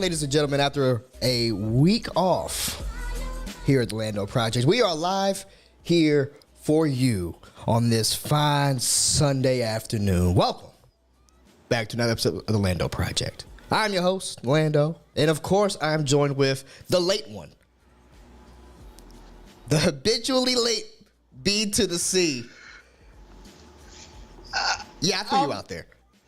ladies and gentlemen, after a week off here at the Lando Project. We are live here for you on this fine Sunday afternoon. Welcome back to another episode of the Lando Project. I'm your host, Lando, and of course, I'm joined with the late one, the habitually late B to the C. Yeah, I threw you out there.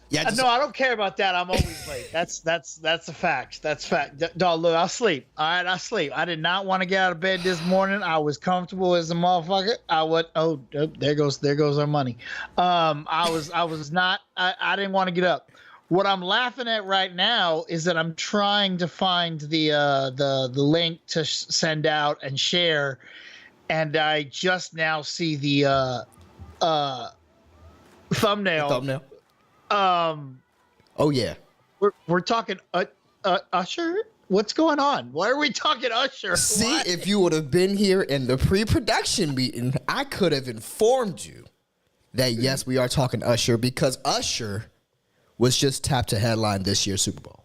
Yeah, no, I don't care about that. I'm always late. That's a fact. That's fact. Dog, look, I'll sleep. All right, I'll sleep. I did not want to get out of bed this morning. I was comfortable as a motherfucker. I would. Oh, there goes our money. I didn't want to get up. What I'm laughing at right now is that I'm trying to find the link to send out and share, and I just now see the thumbnail. Oh yeah, we're talking Usher. What's going on? Why are we talking Usher? See, What? if you would have been here in the pre-production meeting, I could have informed you that yes, we are talking Usher because Usher was just tapped to headline this year's Super Bowl.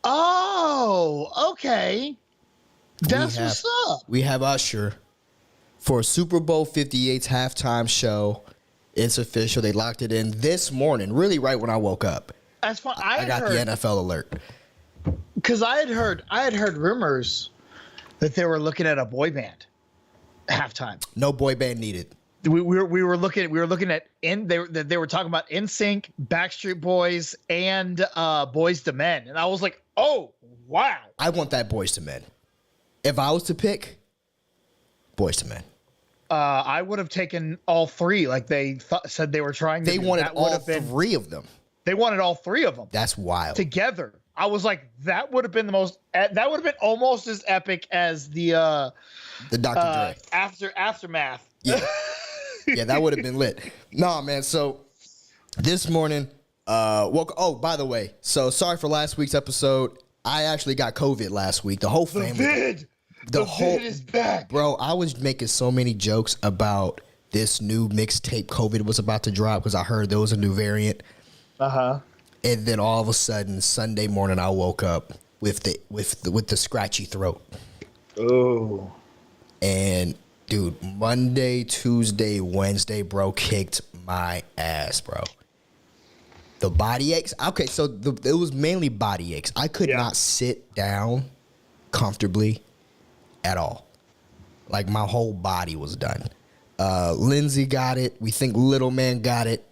Oh, okay. That's what's up. We have Usher for Super Bowl 58's halftime show. It's official. They locked it in this morning, really right when I woke up. That's fine. I got the NFL alert. Because I had heard rumors that they were looking at a boy band halftime. No boy band needed. We were looking at they were talking about NSYNC, Backstreet Boys, and Boyz II Men, and I was like, oh wow. I want that Boyz II Men. If I was to pick, Boyz II Men. I would have taken all three, like they said they were trying to. They wanted all three of them. They wanted all three of them. That's wild. Together. I was like, that would have been that would have been almost as epic as the Dr. Dre aftermath. Yeah, yeah, that would have been lit. Nah, man. So this morning, oh, by the way, so sorry for last week's episode. I actually got COVID last week. The whole family. The whole vid is back. Bro, I was making so many jokes about this new mixtape COVID was about to drop because I heard there was a new variant. Uh-huh. And then all of a sudden, Sunday morning, I woke up with the scratchy throat. Oh. And dude, Monday, Tuesday, Wednesday, bro, kicked my ass, bro. The body aches. Okay, so it was mainly body aches. I could not sit down comfortably at all. Like my whole body was done. Lindsay got it. We think little man got it.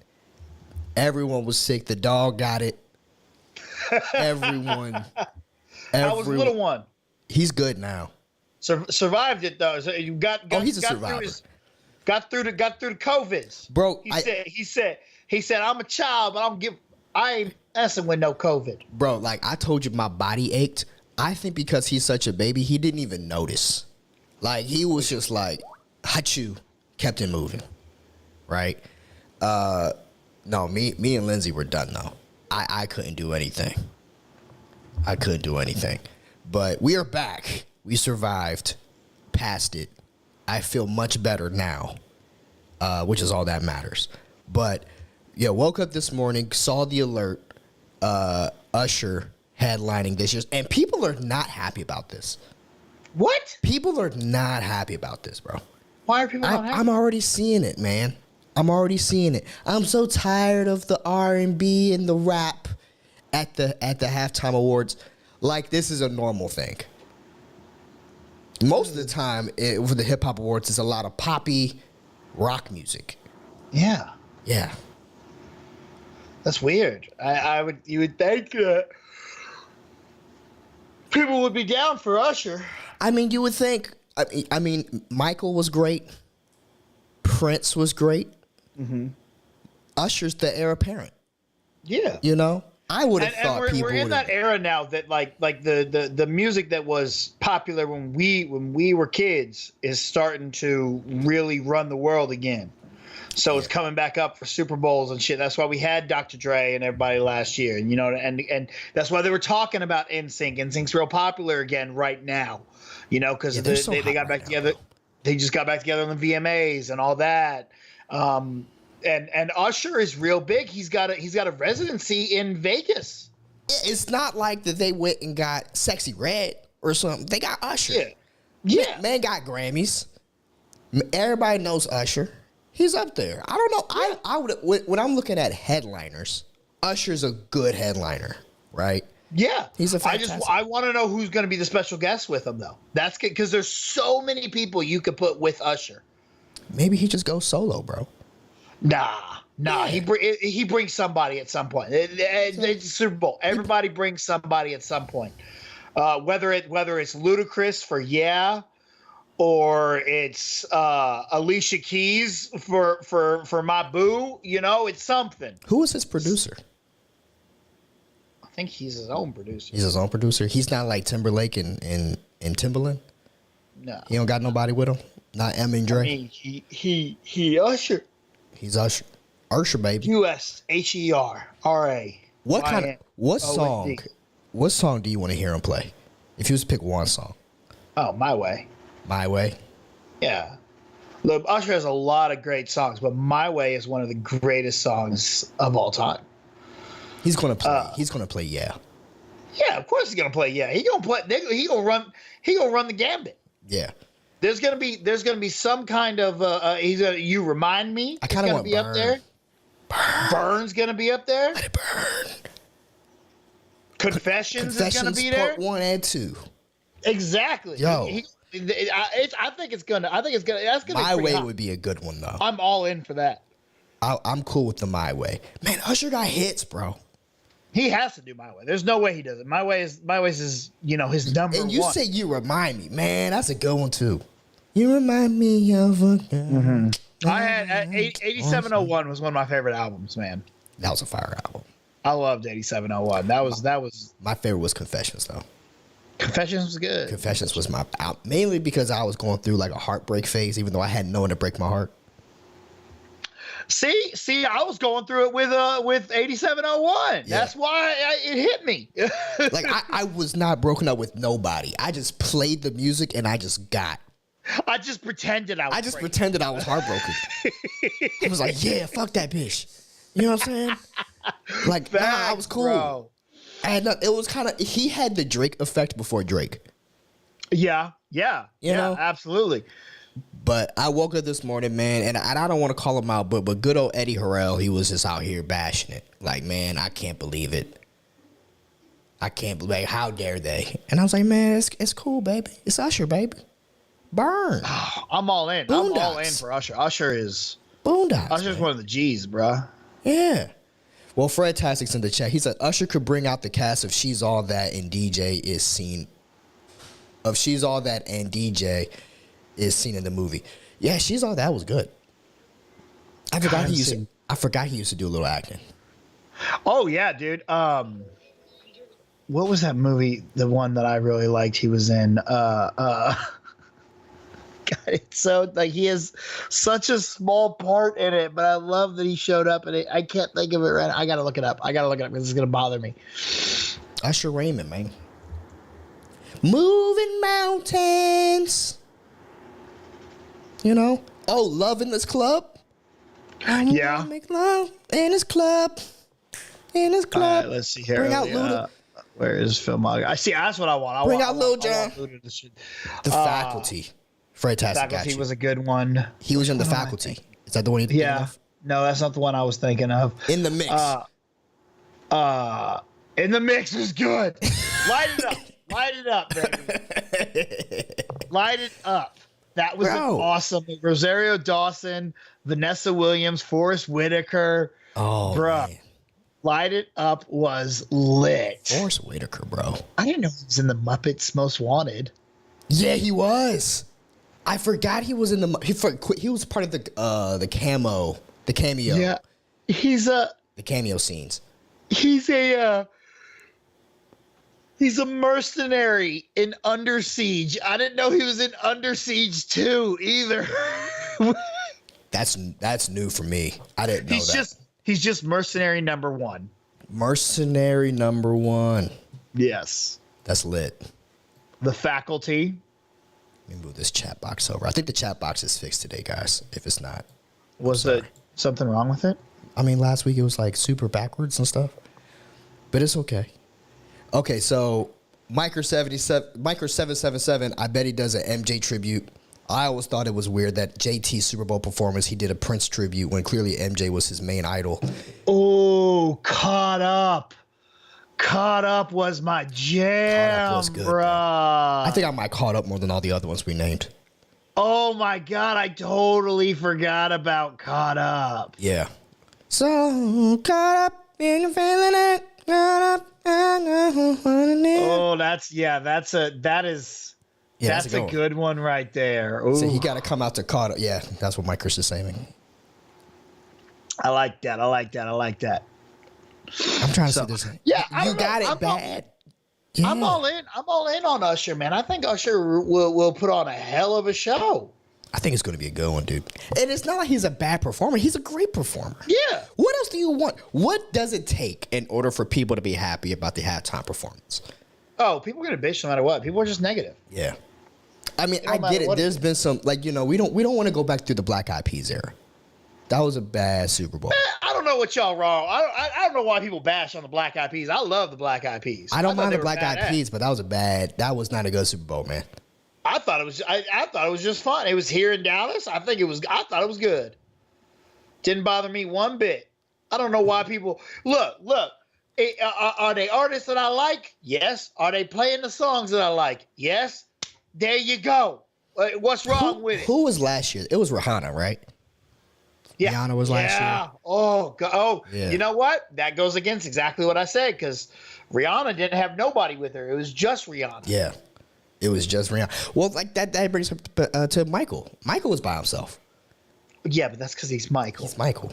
Everyone was sick. The dog got it. Everyone. How was the little one? He's good now. Survived it though. So you got he's a survivor. Got through the COVID. Bro, he said I'm a child, but I ain't messing with no COVID. Bro, like I told you my body ached. I think because he's such a baby, he didn't even notice. Like he was just like, achoo, kept it moving. Right? No, me and Lindsay were done though. I couldn't do anything. I couldn't do anything. But we are back. We survived, passed it. I feel much better now, which is all that matters. But yeah, woke up this morning, saw the alert, Usher headlining this year, and people are not happy about this. What? People are not happy about this, bro. Why are people not happy? I'm already seeing it, man. I'm already seeing it. I'm so tired of the R&B and the rap at the halftime awards. Like this is a normal thing. Most of the time, for the hip hop awards, it's a lot of poppy rock music. Yeah. Yeah. That's weird. You would think that people would be down for Usher. I mean, you would think. I mean, Michael was great. Prince was great. Mm-hmm. Usher's the heir apparent. Yeah. You know, I would have thought people. We're in that era now that like the music that was popular when we were kids is starting to really run the world again. So it's coming back up for Super Bowls and shit. That's why we had Dr. Dre and everybody last year, and and that's why they were talking about NSYNC. NSYNC's real popular again right now, because they got back together. They just got back together on the VMAs and all that. And Usher is real big. He's got a residency in Vegas. It's not like that they went and got Sexy Red or something. They got Usher. Yeah. Man got Grammys. Everybody knows Usher. He's up there. I don't know. Yeah. I would when I'm looking at headliners, Usher's a good headliner, right? Yeah, He's a fantastic. I want to know who's going to be the special guest with him though. That's good because there's so many people you could put with Usher. Maybe he just goes solo, bro. Nah. Yeah. He brings somebody at some point. It's Super Bowl. Everybody brings somebody at some point. Whether it's Ludacris for or it's Alicia Keys for my boo. You know, it's something. Who is his producer? I think he's his own producer. He's his own producer. He's not like Timberlake and Timbaland. No, He don't got nobody with him. Not M and Dre. I mean, he Usher. He's Usher. Usher, baby. USHERRA. What song do you want to hear him play? If you was to pick one song. Oh, My Way. My Way. Yeah. Look, Usher has a lot of great songs, but My Way is one of the greatest songs of all time. He's gonna play. Yeah. Yeah, of course he's gonna play. Yeah, he gonna play. He gonna run the gambit. Yeah. There's gonna be some kind of You Remind Me. I kind of want to be up there. Burn's gonna be up there. Let it burn. Confessions is gonna be there. Part 1 and 2. Exactly. Yo. I think it's gonna. That's gonna. My be Way hot. would be a good one though. I'm all in for that. I'm cool with the My Way. Man, Usher got hits, bro. He has to do My Way. There's no way he doesn't. My Way is his his number one. And you say You Remind Me, man. That's a good one too. You remind me of a girl. Mm-hmm. I had 8701 was one of my favorite albums, man. That was a fire album. I loved 8701. That was My favorite was Confessions though. Confessions was good. Confessions was my out mainly because I was going through like a heartbreak phase, even though I had no one to break my heart. See, I was going through it with 8701. Yeah. That's why it hit me. Like I was not broken up with nobody. I just played the music and I just pretended I was. pretended I was heartbroken. I was like, yeah, fuck that bitch. You know what I'm saying? Like, nah, I was cool. Bro. And it was kind of he had the Drake effect before Drake. Yeah, You know? absolutely. But I woke up this morning, man, and I don't want to call him out, but good old Eddie Harrell, he was just out here bashing it. Like, man, I can't believe it. I can't believe it. How dare they? And I was like, man, it's cool, baby. It's Usher, baby. Burn. I'm all in. Boondocks. I'm all in for Usher. Usher's Boondocks. one of the G's, bruh. Yeah. Well, Fred Tastic's in the chat. He said Usher could bring out the cast if She's All That and DJ is seen. Of She's All That and DJ is seen in the movie. Yeah, She's All That was good. I forgot he used to do a little acting. Oh yeah, dude. What was that movie? The one that I really liked. He was in. God, it's so like he has such a small part in it, but I love that he showed up in it. I can't think of it right now. I gotta look it up because it's gonna bother me. Usher Raymond, man. Moving mountains. You know? Oh, Love in This Club? Yeah. Make love in this club. In this club. Let's see here. Bring out Luda. Where is filmography? I see. That's what I want. Bring out Lil Jon. The The Faculty. Fred Tastic got Faculty you. was a good one. He was in The Faculty. Is that the one you're thinking of? No, that's not the one I was thinking of. In the Mix. In the Mix was good. Light it up. Light it up, baby. Light it up. That was awesome. Rosario Dawson, Vanessa Williams, Forrest Whitaker. Oh, bruh. man. Light It Up was lit. Forrest Whitaker, bro. I didn't know he was in the Muppets Most Wanted. Yeah, he was. I forgot he was in the. He was part of the cameo. Yeah, the cameo scenes. He's a mercenary in Under Siege. I didn't know he was in Under Siege 2 either. That's new for me. I didn't know that. He's just mercenary number 1. Mercenary number 1. Yes. That's lit. The Faculty. Let me move this chat box over. I think the chat box is fixed today, guys. If it's not. Was there something wrong with it? I mean, last week it was like super backwards and stuff. But it's okay. Okay, so Micro777, I bet he does an MJ tribute. I always thought it was weird that JT Super Bowl performance, he did a Prince tribute when clearly MJ was his main idol. Oh, Caught Up. Caught Up was my jam, Caught Up was good, bruh. I think I might Caught Up more than all the other ones we named. Oh my God, I totally forgot about Caught Up. Yeah. So caught up in the feeling it. Caught up. Oh, that's a good one right there. Ooh. So he got to come out to Caught Up. Yeah, that's what Mike Chris is saying. I like that. I'm trying to see this. Yeah, you got it bad. Yeah. I'm all in on Usher, man. I think Usher will put on a hell of a show. I think it's going to be a good one, dude. And it's not like he's a bad performer. He's a great performer. Yeah. What else do you want? What does it take in order for people to be happy about the halftime performance? Oh, people are going to bitch no matter what. People are just negative. Yeah. I mean, I get it. There's been some, like, we don't want to go back through the Black Eyed Peas era. That was a bad Super Bowl. I don't know what y'all wrong. I don't know why people bash on the Black Eyed Peas. I love the Black Eyed Peas. I don't mind the Black Eyed Peas, but that was not a good Super Bowl, man. I thought it was just fun. It was here in Dallas. I thought it was good. Didn't bother me one bit. I don't know why people look. Are they artists that I like? Yes. Are they playing the songs that I like? Yes. There you go. What's wrong with it? Who was last year? It was Rihanna, right? Yeah. Rihanna was last year. Oh, yeah. You know what? That goes against exactly what I said because Rihanna didn't have nobody with her. It was just Rihanna. Yeah. It was just Rihanna. Well, like that brings up to Michael. Michael was by himself. Yeah, but that's because he's Michael. He's Michael.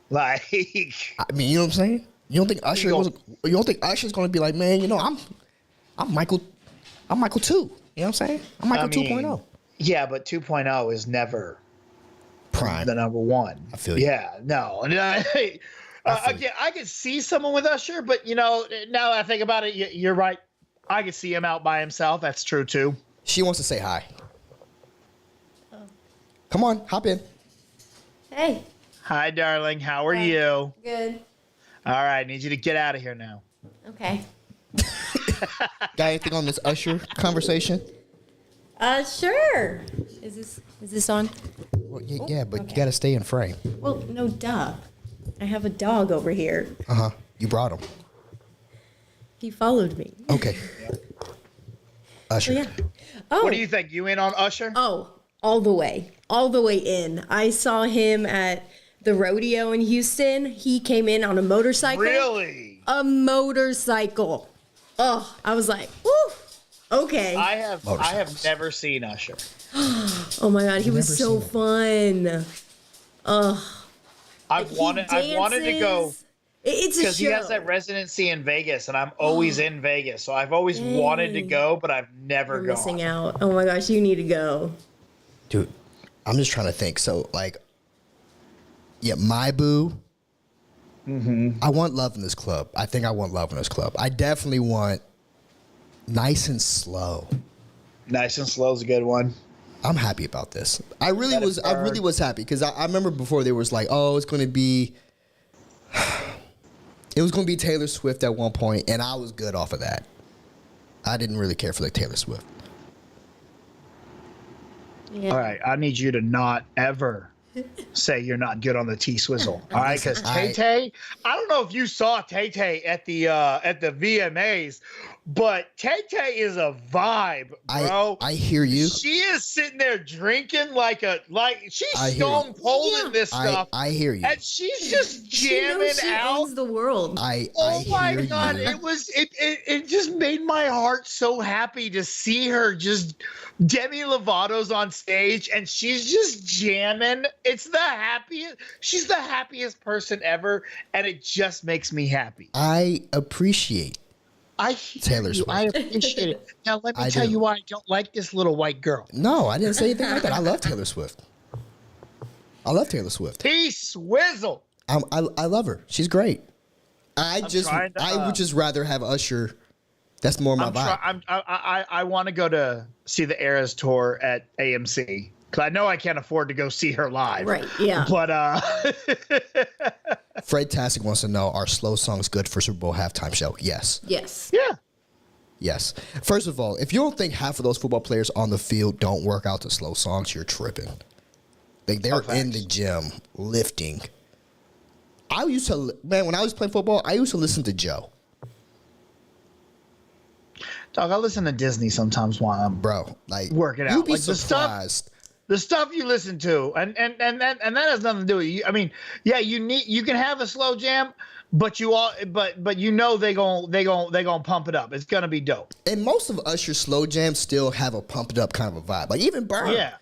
Like, I mean, you know what I'm saying? You don't think Usher you don't think Usher's going to be like, man, I'm Michael. I'm Michael 2. You know what I'm saying? I'm Michael 2.0. Yeah, but 2.0 is never prime. The number one. I feel you. Yeah, no. Again, I could see someone with Usher, but now that I think about it, you're right. I could see him out by himself. That's true too. She wants to say hi. Oh. Come on, hop in. Hey. Hi, darling. How are you? Good. All right, need you to get out of here now. Okay. Got anything on this Usher conversation? Sure. Is this on? Well, yeah, but okay. You got to stay in frame. Well, no, duh. I have a dog over here. Uh-huh. You brought him. He followed me. Okay. Usher. Yeah. Oh. What do you think? You in on Usher? Oh, all the way. All the way in. I saw him at the rodeo in Houston. He came in on a motorcycle. Really? A motorcycle. Oh, I was like, woo. Okay. I have never seen Usher. Oh my God, he was so fun. I've wanted to go. It's a show. Because he has that residency in Vegas, and I'm always in Vegas, so I've always wanted to go, but I've never gone. Missing out. Oh my gosh, you need to go. Dude, I'm just trying to think. So, like, yeah, my boo. Mm-hmm. I want Love in This Club. I think I want Love in This Club. I definitely want Nice and Slow. Nice and Slow is a good one. I'm happy about this. I really was happy because I remember before there was like, oh, it's going to be. It was going to be Taylor Swift at one point, and I was good off of that. I didn't really care for Taylor Swift. Yeah. All right, I need you to not ever say you're not good on the T-Swizzle. All right, because Tay-Tay, I don't know if you saw Tay-Tay at the VMAs, but Tay-Tay is a vibe, bro. I hear you. She is sitting there drinking like she's stone cold this stuff. I hear you. And she's just jamming she out. owns the world. Oh my God! It just made my heart so happy to see her just Demi Lovato's on stage and she's just jamming. It's the happiest. She's the happiest person ever, and it just makes me happy. I appreciate. Taylor Swift. I appreciate it. Now let me tell you why I don't like this little white girl. No, I didn't say anything like that. I love Taylor Swift. T-Swizzle. I love her. She's great. I would just rather have Usher. That's more my vibe. I want to go to see the Eras tour at AMC because I know I can't afford to go see her live. Right. Yeah. But Fred Tassick wants to know, are slow songs good for Super Bowl halftime show? Yes. Yes. Yeah. Yes. First of all, if you don't think half of those football players on the field don't work out to slow songs, you're tripping. Like, they're in the gym lifting. When I was playing football, I used to listen to Joe. Dog, I listen to Disney sometimes while I'm working out. You'd be like surprised. The stuff you listen to, and that has nothing to do with you. I mean, yeah, you can have a slow jam, but you know they gon' pump it up. It's gonna be dope. And most of Usher's slow jams still have a pump it up kind of a vibe. Like even Burn. Yeah.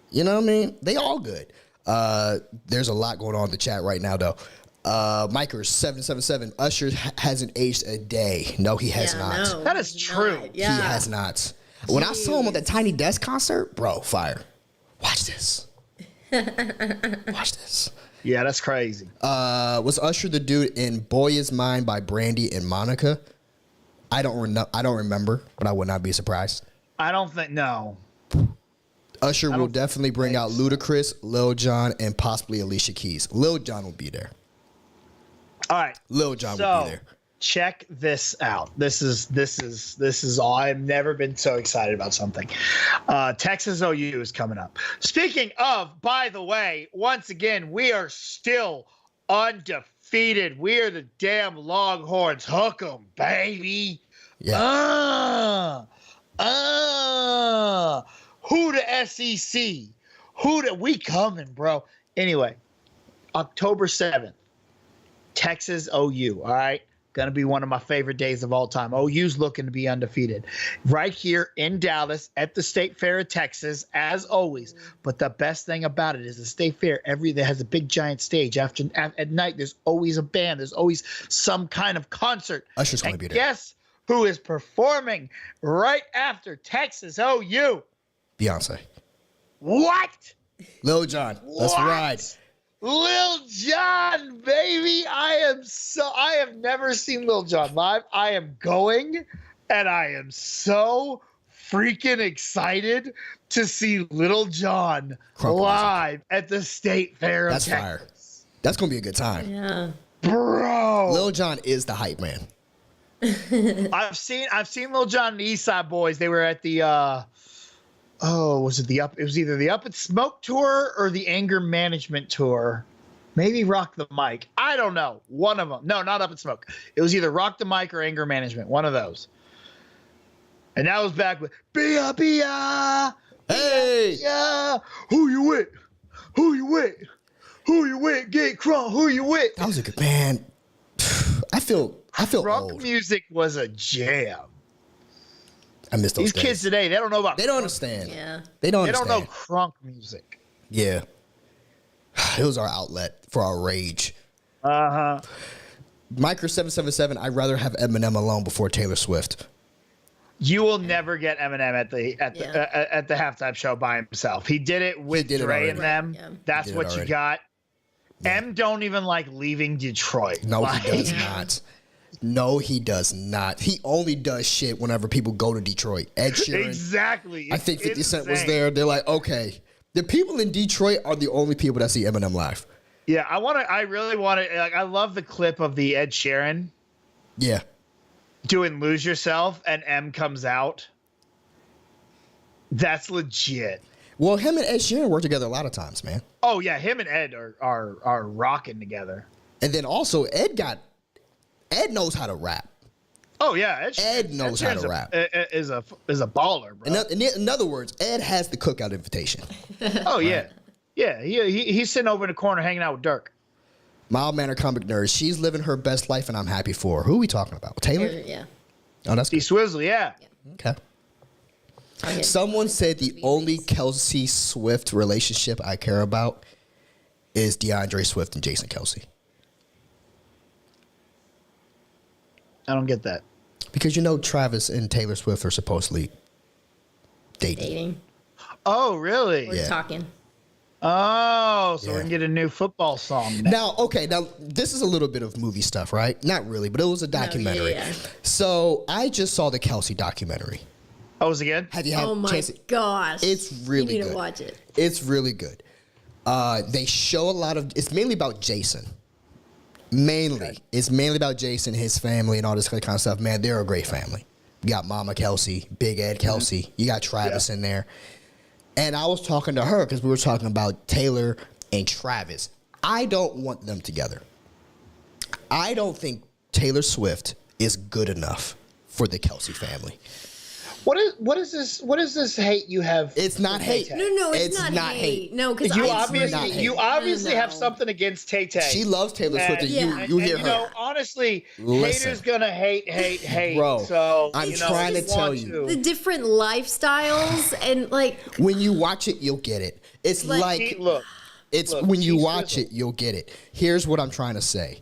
You know what I mean? They all good. There's a lot going on in the chat right now though. Mikers 777. Usher hasn't aged a day. No, he has not. No, that is true. Not. Yeah. He has not. When I saw him at the Tiny Desk concert, bro, fire. Watch this. Watch this. Yeah, that's crazy. Was Usher the dude in Boy Is Mine by Brandy and Monica? I don't remember, but I would not be surprised. I don't think no. Usher will definitely bring out Ludacris, Lil Jon, and possibly Alicia Keys. Lil Jon will be there. All right. Lil Jon will be there. Check this out. This is all. I've never been so excited about something. Texas OU is coming up. Speaking of, by the way, once again, we are still undefeated. We are the damn Longhorns. Hook 'em, baby. Yeah. Who the SEC? We coming, bro. Anyway, October 7th, Texas OU. All right. Going to be one of my favorite days of all time. OU's looking to be undefeated. Right here in Dallas at the State Fair of Texas, as always. But the best thing about it is the State Fair, that has a big giant stage. At night, there's always a band. There's always some kind of concert. Usher's going to be there. Guess who is performing right after Texas OU? Beyonce. What? Lil Jon. Let's ride. Lil Jon, baby. I have never seen Lil Jon live. I am going, and I am so freaking excited to see Lil Jon live at the State Fair of Texas. That's fire. That's going to be a good time. Yeah. Bro. Lil Jon is the hype man. I've seen Lil Jon and the East Side Boys. They were at the was it it was either the Up and Smoke tour or the Anger Management tour. Maybe Rock the Mic. I don't know. One of them. No, not Up and Smoke. It was either Rock the Mic or Anger Management. One of those. And that was back with Bia Bia. Hey. Yeah. Who you with? Who you with? Who you with? Get crunk. Who you with? That was a good man. I feel Rock old. music was a jam. I miss those These days. kids today, they don't know about. They don't understand. Yeah. They don't They don't understand. know crunk music. Yeah. It was our outlet for our rage. Uh-huh. Micro 777, I'd rather have Eminem alone before Taylor Swift. You will never get Eminem at the halftime show by himself. He did it with Dre and them. Yeah. That's what you got. M don't even like leaving Detroit. No, he does not. No, he does not. He only does shit whenever people go to Detroit. Ed Sheeran. Exactly. I think 50 Cent was insane. there. They're like, okay. The people in Detroit are the only people that see Eminem live. Yeah, I really want to. Like, I love the clip of the Ed Sheeran Yeah. doing "Lose Yourself" and M comes out. That's legit. Well, him and Ed Sheeran work together a lot of times, man. Oh yeah, him and Ed are rocking together. And then also Ed knows how to rap. Oh yeah, Ed knows how to rap. Is a baller, bro. In other words, Ed has the cookout invitation. Oh yeah, yeah. He's sitting over in the corner hanging out with Dirk. Mild mannered comic nerd. She's living her best life, and I'm happy for her. Who are we talking about? Taylor? Yeah. Oh, that's D good. Swizzle, yeah. Okay. Okay. Someone said the only Kelsey Swift relationship I care about is DeAndre Swift and Jason Kelsey. I don't get that. Because you know Travis and Taylor Swift are supposedly dating. Oh, really? We're talking. Oh, so Yeah. we can get a new football song now. Now this is a little bit of movie stuff, right? Not really, but it was a documentary. yeah. So I just saw the Kelsey documentary. Oh, was it good? Have you had Oh a my chance? gosh. It's really You need good. to watch it. It's really good. They show a lot of. It's mainly about Jason, Mainly. It's mainly about Jason, his family, and all this kind of stuff. Man, they're a great family. You got Mama Kelsey, Big Ed Kelsey. You got Travis in there. And I was talking to her because we were talking about Taylor and Travis. I don't want them together. I don't think Taylor Swift is good enough for the Kelsey family. What is this hate you have? It's not hate. No, it's not hate. No, because you obviously have something against Tay Tay. She loves Taylor Swift. You hear her. You know, honestly, haters gonna hate. Bro, so I'm trying to tell you the different lifestyles and like when you watch it, you'll get it. It's like when you watch it, you'll get it. Here's what I'm trying to say.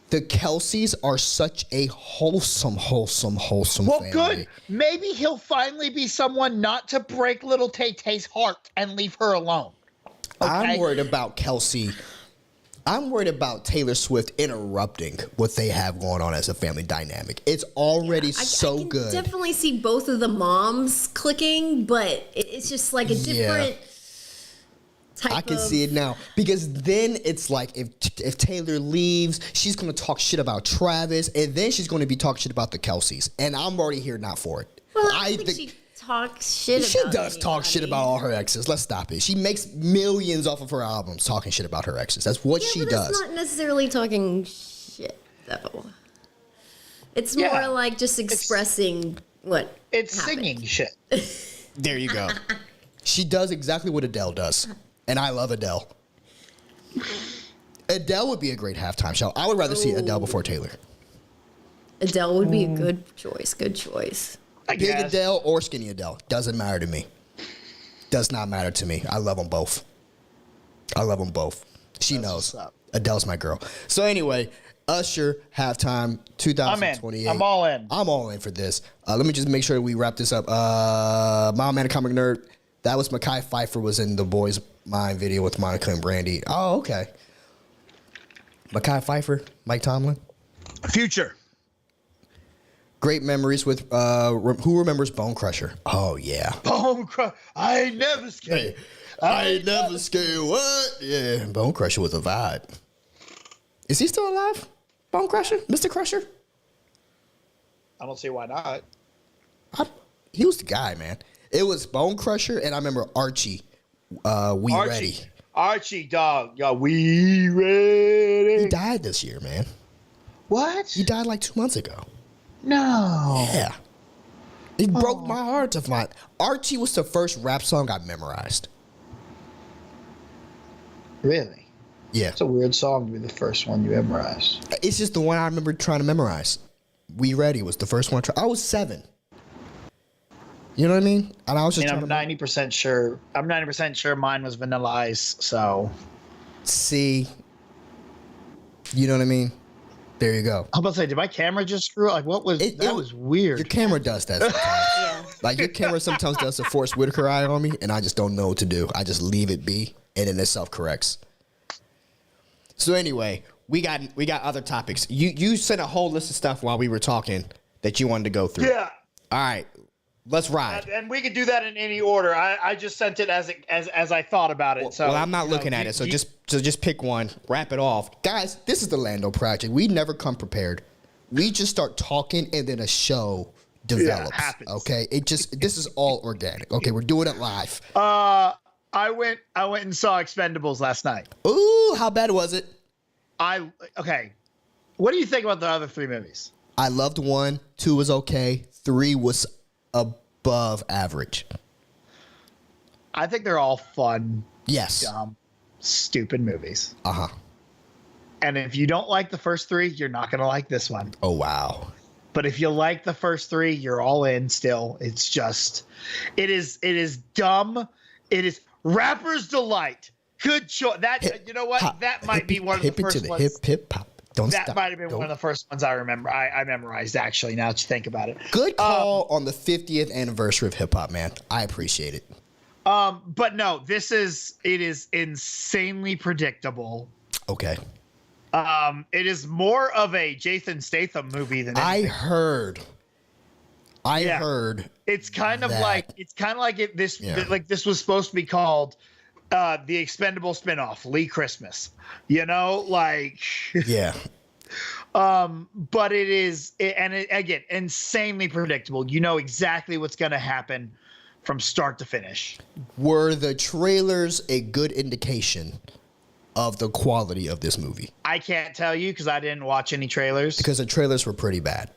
The Kelseys are such a wholesome family. Well, good. Maybe he'll finally be someone not to break little Tay-Tay's heart and leave her alone. Okay? I'm worried about Kelsey. I'm worried about Taylor Swift interrupting what they have going on as a family dynamic. It's already so good. I definitely see both of the moms clicking, but it's just like a different I can see it now because then it's like if Taylor leaves, she's gonna talk shit about Travis, and then she's gonna be talking shit about the Kelseys, and I'm already here not for it. Well, I think she talks shit. She does talk shit about all her exes. Let's stop it. She makes millions off of her albums talking shit about her exes. That's what she does. It's not necessarily talking shit though. It's more like just expressing what it's happened. Singing shit. There you go. She does exactly what Adele does. And I love Adele. Adele would be a great halftime show. I would rather see Adele before Taylor. Adele would be a good choice. Good choice. Big Adele or skinny Adele. Doesn't matter to me. Does not matter to me. I love them both. She knows. Adele's my girl. So anyway, Usher, halftime, 2028. I'm all in. I'm all in for this. Let me just make sure we wrap this up. My man, Comic Nerd. That was Mekhi Phifer was in the Boys Mind video with Monica and Brandy. Oh, okay. Mekhi Phifer, Mike Tomlin. Future. Great memories with, who remembers Bone Crusher? Oh, yeah. Bone Crusher. I ain't never scared. I ain't never scared. What? Yeah, Bone Crusher was a vibe. Is he still alive? Bone Crusher? Mr. Crusher? I don't see why not. He was the guy, man. It was Bone Crusher, and I remember Archie. Ready. Archie, dog. Yo, we ready. He died this year, man. What? He died like 2 months ago. No. Yeah. It broke my heart to find. Archie was the first rap song I memorized. Really? Yeah. It's a weird song to be the first one you memorized. It's just the one I remember trying to memorize. We Ready was the first one. I was 7. You know what I mean? And I was just. I'm 90% sure. I'm 90% sure mine was Vanilla Ice. So. See. You know what I mean? There you go. I'm about to say, did my camera just screw up? Like, what was that? Was weird. Your camera does that sometimes. Like your camera sometimes does a Forrest Whitaker eye on me, and I just don't know what to do. I just leave it be, and then it self corrects. So anyway, we got other topics. You sent a whole list of stuff while we were talking that you wanted to go through. Yeah. All right. Let's ride. And we could do that in any order. I just sent it as I thought about it. Well, I'm not looking at it. So just pick one, wrap it off. Guys, this is the Lando Project. We never come prepared. We just start talking and then a show develops. Happens. Okay? This is all organic. Okay, we're doing it live. I went and saw Expendables last night. Ooh, how bad was it? Okay. What do you think about the other 3 movies? I loved 1, 2 was okay, 3 was above average. I think they're all fun, yes, dumb, stupid movies. Uh-huh. And if you don't like the first 3, you're not going to like this one. Oh, wow. But if you like the first 3, you're all in still. It's just, it is dumb. It is rapper's delight. Good choice. You know what? That might be one of the first ones. Hip hop. That might have been one of the first ones I remember. I memorized, actually, now that you think about it. Good call on the 50th anniversary of hip hop, man. I appreciate it. But no, it is insanely predictable. Okay. It is more of a Jason Statham movie than anything. I heard. It's kind of like this was supposed to be called the Expendable spinoff, Lee Christmas. You know, like yeah. But it is, again, insanely predictable. You know exactly what's going to happen from start to finish. Were the trailers a good indication of the quality of this movie? I can't tell you because I didn't watch any trailers. Because the trailers were pretty bad.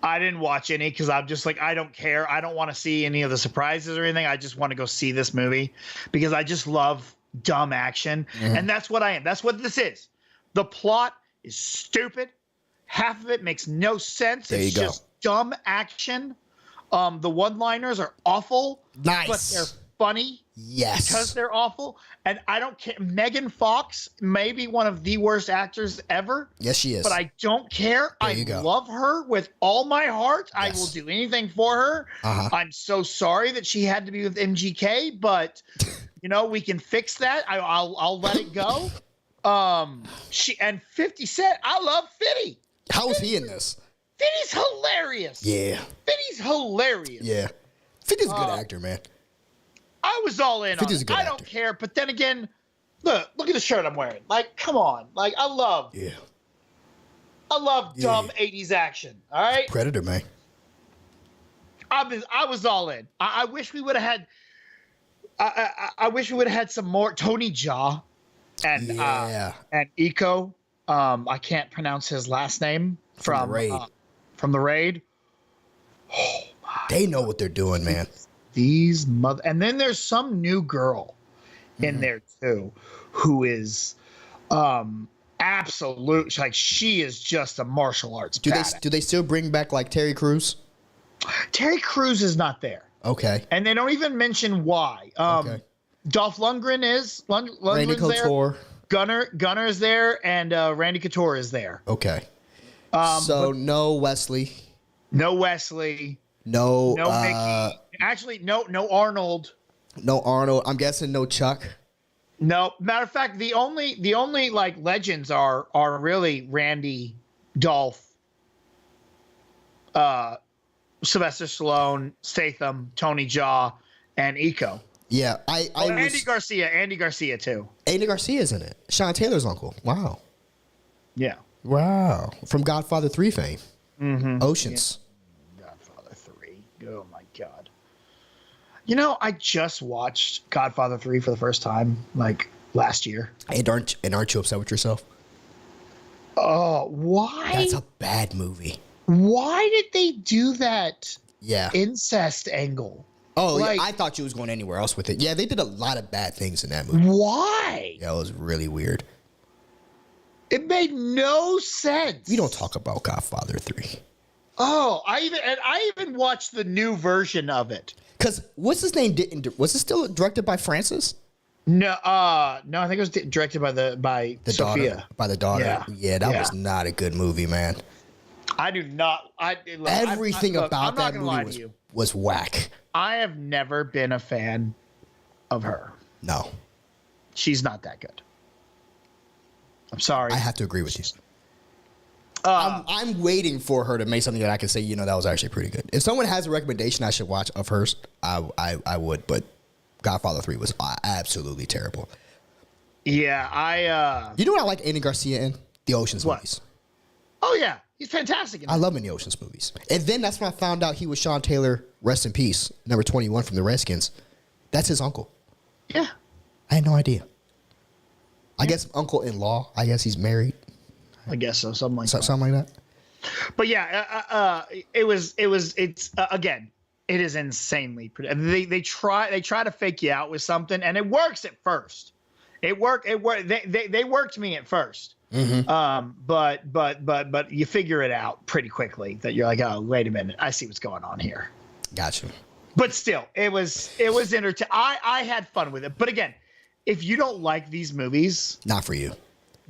I didn't watch any because I'm just like, I don't care. I don't want to see any of the surprises or anything. I just want to go see this movie because I just love dumb action. And that's what I am. That's what this is. The plot is stupid. Half of it makes no sense. There it's you go. just dumb action. The one-liners are awful. Nice. But they're funny. Yes. Because they're awful. And I don't care. Megan Fox may be one of the worst actors ever. Yes, she is. But I don't care. I love her with all my heart. Yes. I will do anything for her. I'm so sorry that she had to be with MGK, but you know, we can fix that. I'll let it go. She and 50 Cent. I love 50. How is he in this? 50's hilarious. Yeah. 50's hilarious. Yeah. 50's a good actor, man. I was all in on it. I don't care. But then again, look at the shirt I'm wearing. Like, come on. Like, I love dumb 80s action. All right? Predator, man. I was all in. I wish we would have had I wish we would have had some more Tony Jaa and Iko. I can't pronounce his last name from the Raid. From the Raid. Oh my! They know what they're doing, man. These and then there's some new girl in there too, who is absolute. Like she is just a martial arts. Do they still bring back like Terry Crews? Terry Crews is not there. Okay. And they don't even mention why. Okay. Dolph Lundgren is Randy Couture. There. Gunner is there, and Randy Couture is there. Okay. So no Wesley. No Wesley. No Mickey. Actually, no Arnold. No Arnold. I'm guessing no Chuck. No. Matter of fact, the only like legends are really Randy, Dolph, Sylvester Stallone, Statham, Tony Jaa, and Iko. Yeah, Andy Garcia too. Andy Garcia's in it. Sean Taylor's uncle. Wow. Yeah. Wow. From Godfather 3 fame. Oceans. Yeah. Godfather 3. Oh my God. You know, I just watched Godfather 3 for the first time like last year. And aren't you upset with yourself? Oh, why? That's a bad movie. Why did they do that? Yeah. Incest angle. Oh, like, yeah, I thought you was going anywhere else with it. Yeah, they did a lot of bad things in that movie. Why? Yeah, it was really weird. It made no sense. We don't talk about Godfather 3. Oh, I even watched the new version of it. Cause what's his name? Was it still directed by Francis? No, I think it was directed by the Sophia. Daughter, by the daughter. Yeah, that was not a good movie, man. I do not. Everything about that movie was whack. I have never been a fan of her. No. She's not that good. I'm sorry. I have to agree with you. I'm waiting for her to make something that I can say, you know, that was actually pretty good. If someone has a recommendation I should watch of hers, I would, but Godfather 3 was absolutely terrible. Yeah, You know what I like Andy Garcia in? The Ocean's movies. Oh, yeah. He's fantastic. I love him in the Ocean's movies. And then that's when I found out he was Sean Taylor, rest in peace, number 21 from the Redskins. That's his uncle. Yeah. I had no idea. I guess uncle-in-law. I guess he's married. I guess so. Something like that. Something like that. But yeah, it's again, it is insanely. They try to fake you out with something, and it works at first. It worked. They worked me at first. But you figure it out pretty quickly that you're like, oh, wait a minute, I see what's going on here. Gotcha. But still, it was entertaining. I had fun with it. But again, if you don't like these movies, not for you.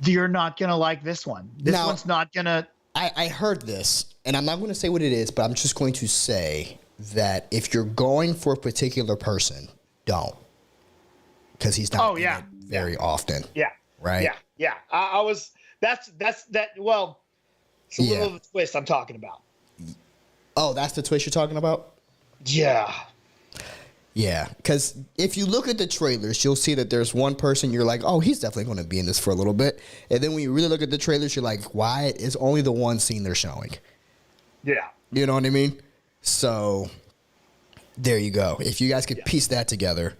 You're not gonna like this one. This one's not gonna. I heard this, and I'm not going to say what it is, but I'm just going to say that if you're going for a particular person, don't, because he's not very often. Yeah. Right. Yeah. I was. That's that. Well, it's a little of the twist I'm talking about. Oh, that's the twist you're talking about? Yeah. Yeah, because if you look at the trailers, you'll see that there's one person you're like, oh, he's definitely going to be in this for a little bit. And then when you really look at the trailers, you're like, why is only the one scene they're showing? Yeah. You know what I mean? So there you go. If you guys could piece that together,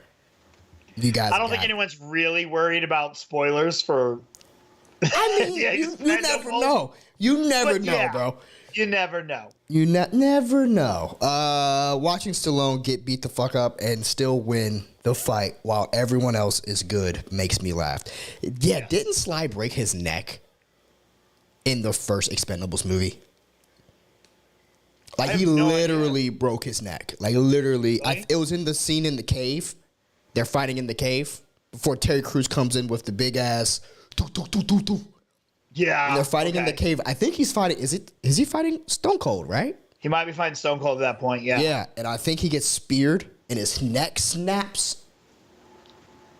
you guys. I don't think anyone's really worried about spoilers for. I mean, you never know. You never know, bro. You never know. You never know. Watching Stallone get beat the fuck up and still win the fight while everyone else is good makes me laugh. Yeah, didn't Sly break his neck in the first Expendables movie? Like, he literally broke his neck. Like, literally. Really? It was in the scene in the cave. They're fighting in the cave before Terry Crews comes in with the big ass. Yeah. And they're fighting in the cave. I think he's fighting. Is he fighting Stone Cold, right? He might be fighting Stone Cold at that point, yeah. Yeah, and I think he gets speared and his neck snaps.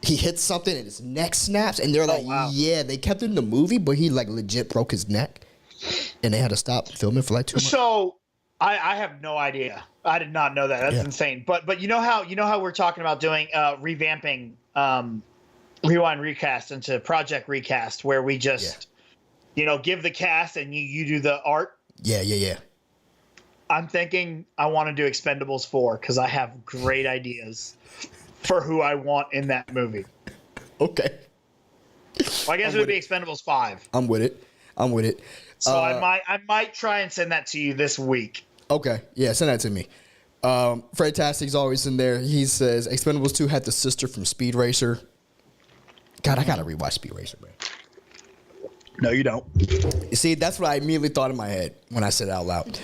He hits something and his neck snaps. And they're like, yeah, they kept it in the movie, but he like legit broke his neck. And they had to stop filming for like 2 months. So I have no idea. I did not know that. That's insane. But you know how we're talking about doing revamping Rewind Recast into Project Recast, where we just give the cast and you do the art. Yeah. I'm thinking I want to do Expendables 4 because I have great ideas for who I want in that movie. Okay. Well, I guess it would be Expendables 5. I'm with it. So I might try and send that to you this week. Okay. Yeah, send that to me. Fred Tastic's always in there. He says Expendables 2 had the sister from Speed Racer. God, I gotta rewatch Speed Racer, man. No, you don't. You see, that's what I immediately thought in my head when I said it out loud.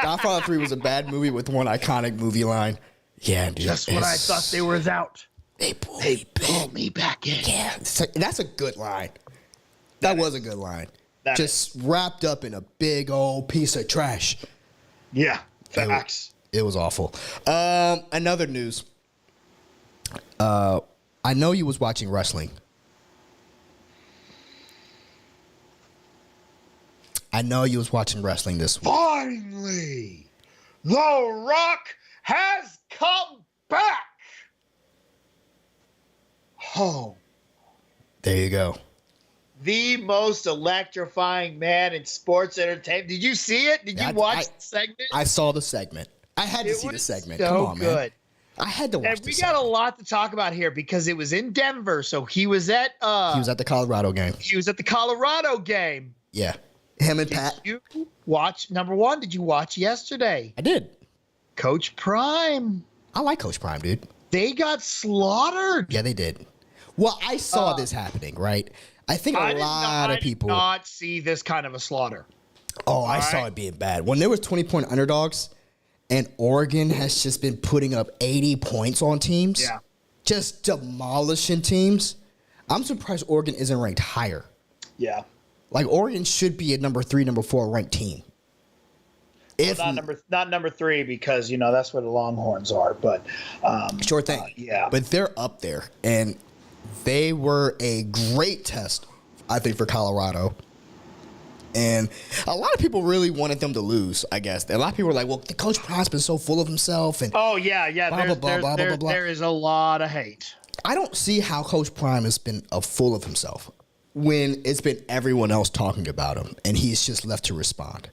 Godfather 3 was a bad movie with one iconic movie line. Yeah, dude. Just when I thought they was out, they pulled me back in. Yeah, that's a good line. That was a good line. Just wrapped up in a big old piece of trash. Yeah, facts. It was awful. Another news. I know you was watching wrestling. This week. Finally, The Rock has come back home. There you go. The most electrifying man in sports entertainment. Did you see it? Did you watch the segment? I saw the segment. I had to see the segment. So Come on, good. man. I had to watch. And we got a lot to talk about here because it was in Denver. So he was at the Colorado game. He was at the Colorado game. Yeah. Him and Pat. Did you watch number one? Did you watch yesterday? I did. Coach Prime. I like Coach Prime, dude. They got slaughtered. Yeah, they did. Well, I saw this happening, right? I think a lot of people did not see this kind of a slaughter. Oh, I saw it being bad. When there was 20-point underdogs and Oregon has just been putting up 80 points on teams. Yeah. Just demolishing teams. I'm surprised Oregon isn't ranked higher. Yeah. Like, Oregon should be a number 3, number 4 ranked team. Well, not number 3 because, that's where the Longhorns are. But sure thing. Yeah. But they're up there. And they were a great test, I think, for Colorado. And a lot of people really wanted them to lose, I guess. A lot of people were like, well, the Coach Prime's been so full of himself. And blah, blah, blah. There is a lot of hate. I don't see how Coach Prime has been full of himself when it's been everyone else talking about him, and he's just left to respond.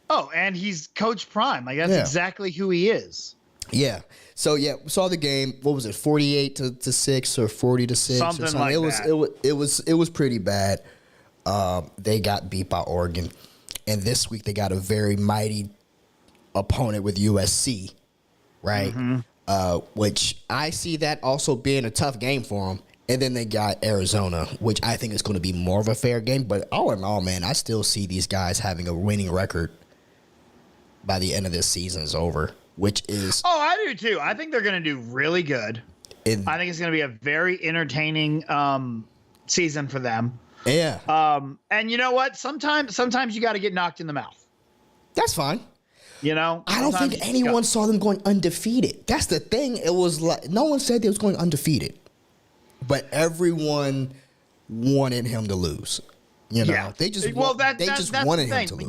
Oh, and he's Coach Prime. Like, that's exactly who he is. Yeah. So, saw the game. What was it, 48-6 or 40-6? Something or something like that. It was pretty bad. They got beat by Oregon. And this week they got a very mighty opponent with USC, right? Mm-hmm. Which I see that also being a tough game for them. And then they got Arizona, which I think is going to be more of a fair game. But all in all, man, I still see these guys having a winning record by the end of this season is over, which is... Oh, I do too. I think they're going to do really good. I think it's going to be a very entertaining season for them. Yeah. And you know what? Sometimes you got to get knocked in the mouth. That's fine. I don't think anyone saw them going undefeated. That's the thing. It was like no one said they was going undefeated, but everyone wanted him to lose. Yeah. They just that's wanted the him to lose.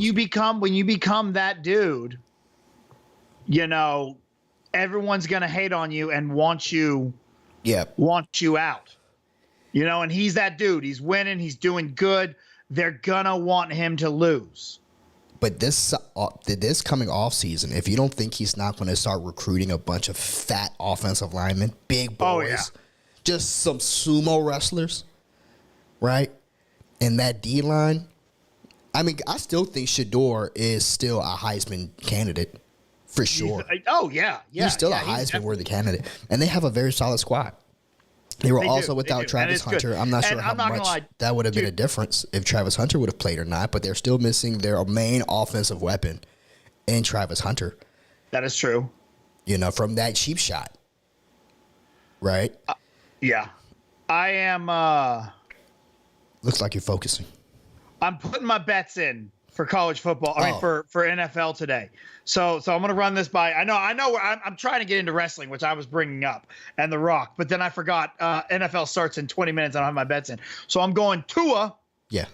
When you become that dude, everyone's gonna hate on you and want you out. You know, and he's that dude. He's winning. He's doing good. They're gonna want him to lose. But this coming off season, if you don't think he's not going to start recruiting a bunch of fat offensive linemen, big boys, just some sumo wrestlers, right? And that D line, I mean, I still think Shador is still a Heisman candidate for sure. He's still a Heisman worthy candidate, and they have a very solid squad. They were also without Travis Hunter. Good. I'm not sure and how much that would have been a difference if Travis Hunter would have played or not, but they're still missing their main offensive weapon in Travis Hunter. That is true. You know, from that cheap shot. Right? Yeah. I am looks like you're focusing. I'm putting my bets in for college football. I mean for NFL today. So I'm gonna run this by. I know. I'm trying to get into wrestling, which I was bringing up, and The Rock, but then I forgot. NFL starts in 20 minutes. I don't have my bets in, so I'm going Tua. Yeah.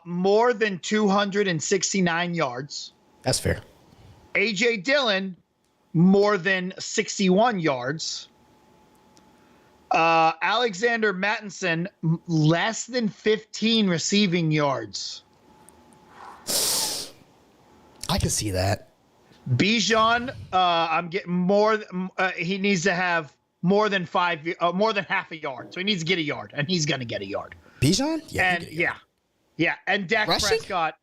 More than 269 yards. That's fair. AJ Dillon, more than 61 yards. Alexander Mattinson, less than 15 receiving yards. I can see that. Bijan, I'm getting more. He needs to have more than more than half a yard. So he needs to get a yard, and he's going to get a yard. Bijan? Yeah. And Dak Prescott,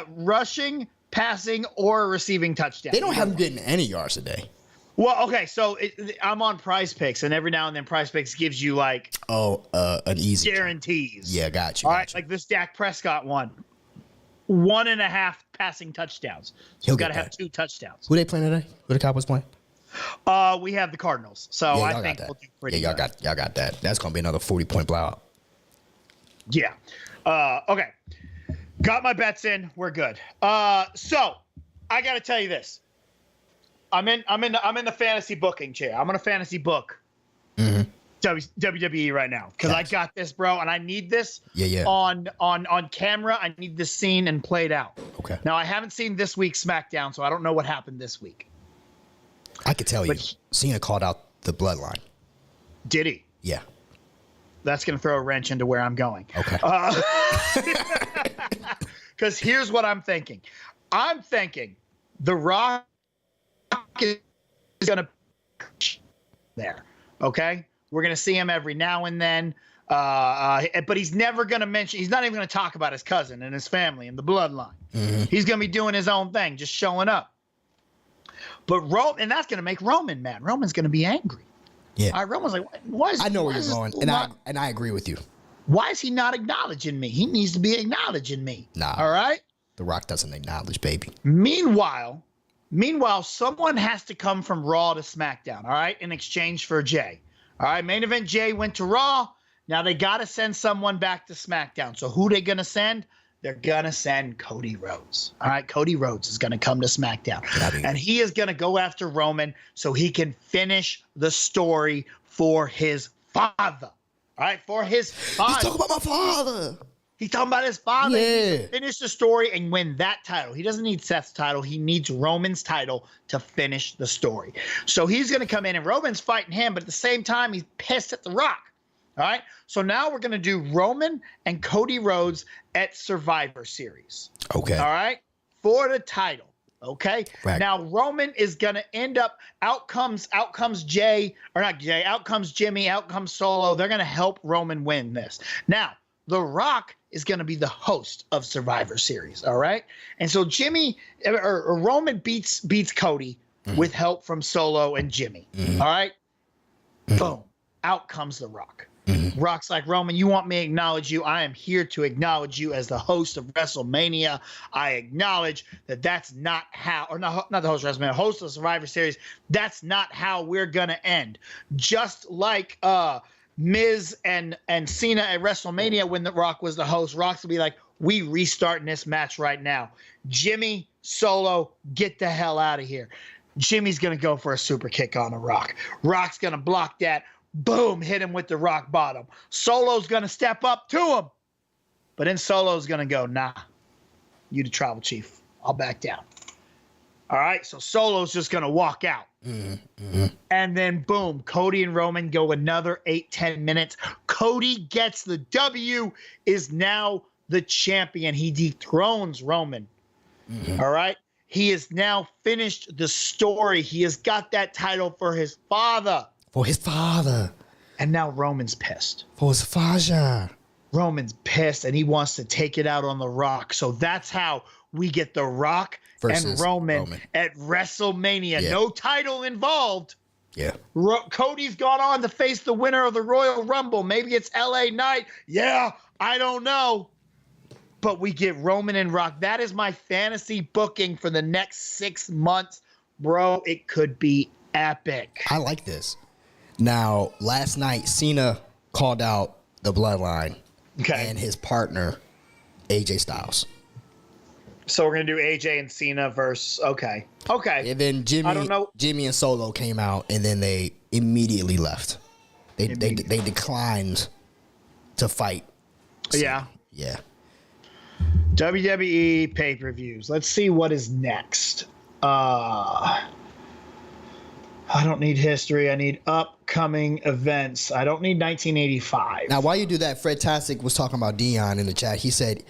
rushing, passing, or receiving touchdown. They don't have him getting any yards a day. Well, okay, so I'm on Prize Picks, and every now and then Prize Picks gives you like an easy guarantees. Yeah, got you. All right, like this Dak Prescott one. 1.5 passing touchdowns. So he's got to have 2 touchdowns. Who they playing today? Who the Cowboys playing? We have the Cardinals. So I think we'll do pretty good. Y'all got that. That's going to be another 40-point blowout. Yeah. Okay. Got my bets in. We're good. So I got to tell you this. I'm in the fantasy booking chair. I'm in a fantasy book. Mm-hmm. WWE right now because I got this, bro, and I need this on camera. I need this seen and played out. Okay. Now I haven't seen this week's SmackDown, so I don't know what happened this week. I could tell you, Cena called out the bloodline. Did he? Yeah. That's gonna throw a wrench into where I'm going. Okay. Because here's what I'm thinking. I'm thinking The Rock is gonna there. Okay. We're going to see him every now and then. But he's never going to mention, he's not even going to talk about his cousin and his family and the bloodline. Mm-hmm. He's going to be doing his own thing, just showing up. But and that's going to make Roman mad. Roman's going to be angry. Yeah. All right, Roman's like, why is I know where you're going, and I agree with you. Why is he not acknowledging me? He needs to be acknowledging me. Nah. All right? The Rock doesn't acknowledge, baby. Meanwhile, someone has to come from Raw to SmackDown, all right, in exchange for Jay. All right, main event Jay went to Raw. Now they got to send someone back to SmackDown. So who they going to send? They're going to send Cody Rhodes. All right, Cody Rhodes is going to come to SmackDown. And he is going to go after Roman so he can finish the story for his father. All right, for his father. He's talking about my father. He's talking about his father. Yeah. Finish the story and win that title. He doesn't need Seth's title. He needs Roman's title to finish the story. So he's going to come in, and Roman's fighting him, but at the same time, he's pissed at The Rock. All right? So now we're going to do Roman and Cody Rhodes at Survivor Series. Okay. All right? For the title. Okay? Right. Now, Roman is going to end up, out comes Jay, or not Jay, out comes Jimmy, out comes Solo. They're going to help Roman win this. Now, The Rock is going to be the host of Survivor Series, all right? And so Roman beats Cody with help from Solo and Jimmy, all right? Boom. Out comes The Rock. Rock's like, Roman, you want me to acknowledge you? I am here to acknowledge you as the host of WrestleMania. I acknowledge that that's not how, or not the host of WrestleMania, host of Survivor Series. That's not how we're going to end. Just like Miz and Cena at WrestleMania when The Rock was the host, Rock's will be like, we restarting this match right now. Jimmy, Solo, get the hell out of here. Jimmy's going to go for a super kick on The Rock. Rock's going to block that. Boom, hit him with the rock bottom. Solo's going to step up to him. But then Solo's going to go, nah, you the tribal chief. I'll back down. All right, so Solo's just going to walk out. And then, boom, Cody and Roman go another 8-10 minutes. Cody gets the W, is now the champion. He dethrones Roman. All right? He has now finished the story. He has got that title for his father. For his father. And now Roman's pissed. For his father. Roman's pissed, and he wants to take it out on The Rock. So that's how we get The Rock versus and Roman at WrestleMania. Yeah. No title involved. Yeah. Cody's gone on to face the winner of the Royal Rumble. Maybe it's LA Knight. Yeah, I don't know. But we get Roman and Rock. That is my fantasy booking for the next 6 months. Bro, it could be epic. I like this. Now, last night, Cena called out the Bloodline and his partner, AJ Styles. So we're going to do AJ and Cena versus... Okay. And then Jimmy and Solo came out, and then they immediately left. They declined to fight. Yeah. Yeah. WWE pay-per-views. Let's see what is next. I don't need history. I need upcoming events. I don't need 1985. Now, while you do that, Fred Tastic was talking about Dion in the chat. He said,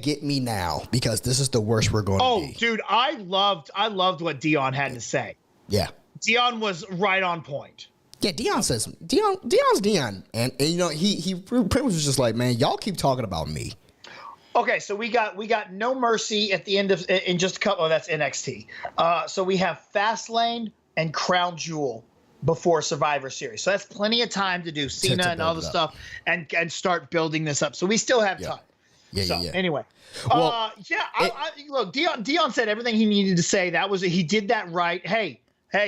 get me now, because this is the worst we're going to be. Oh, dude, I loved what Dion had to say. Yeah. Dion was right on point. Yeah, Dion's Dion. And you know, he pretty much was just like, man, y'all keep talking about me. Okay, so we got No Mercy at the end of in just a couple. Oh, that's NXT. So we have Fastlane and Crown Jewel before Survivor Series. So that's plenty of time to do Cena and all the stuff and start building this up. So we still have time. Yeah. Anyway, Well, look, Dion said everything he needed to say. He did that right. Hey,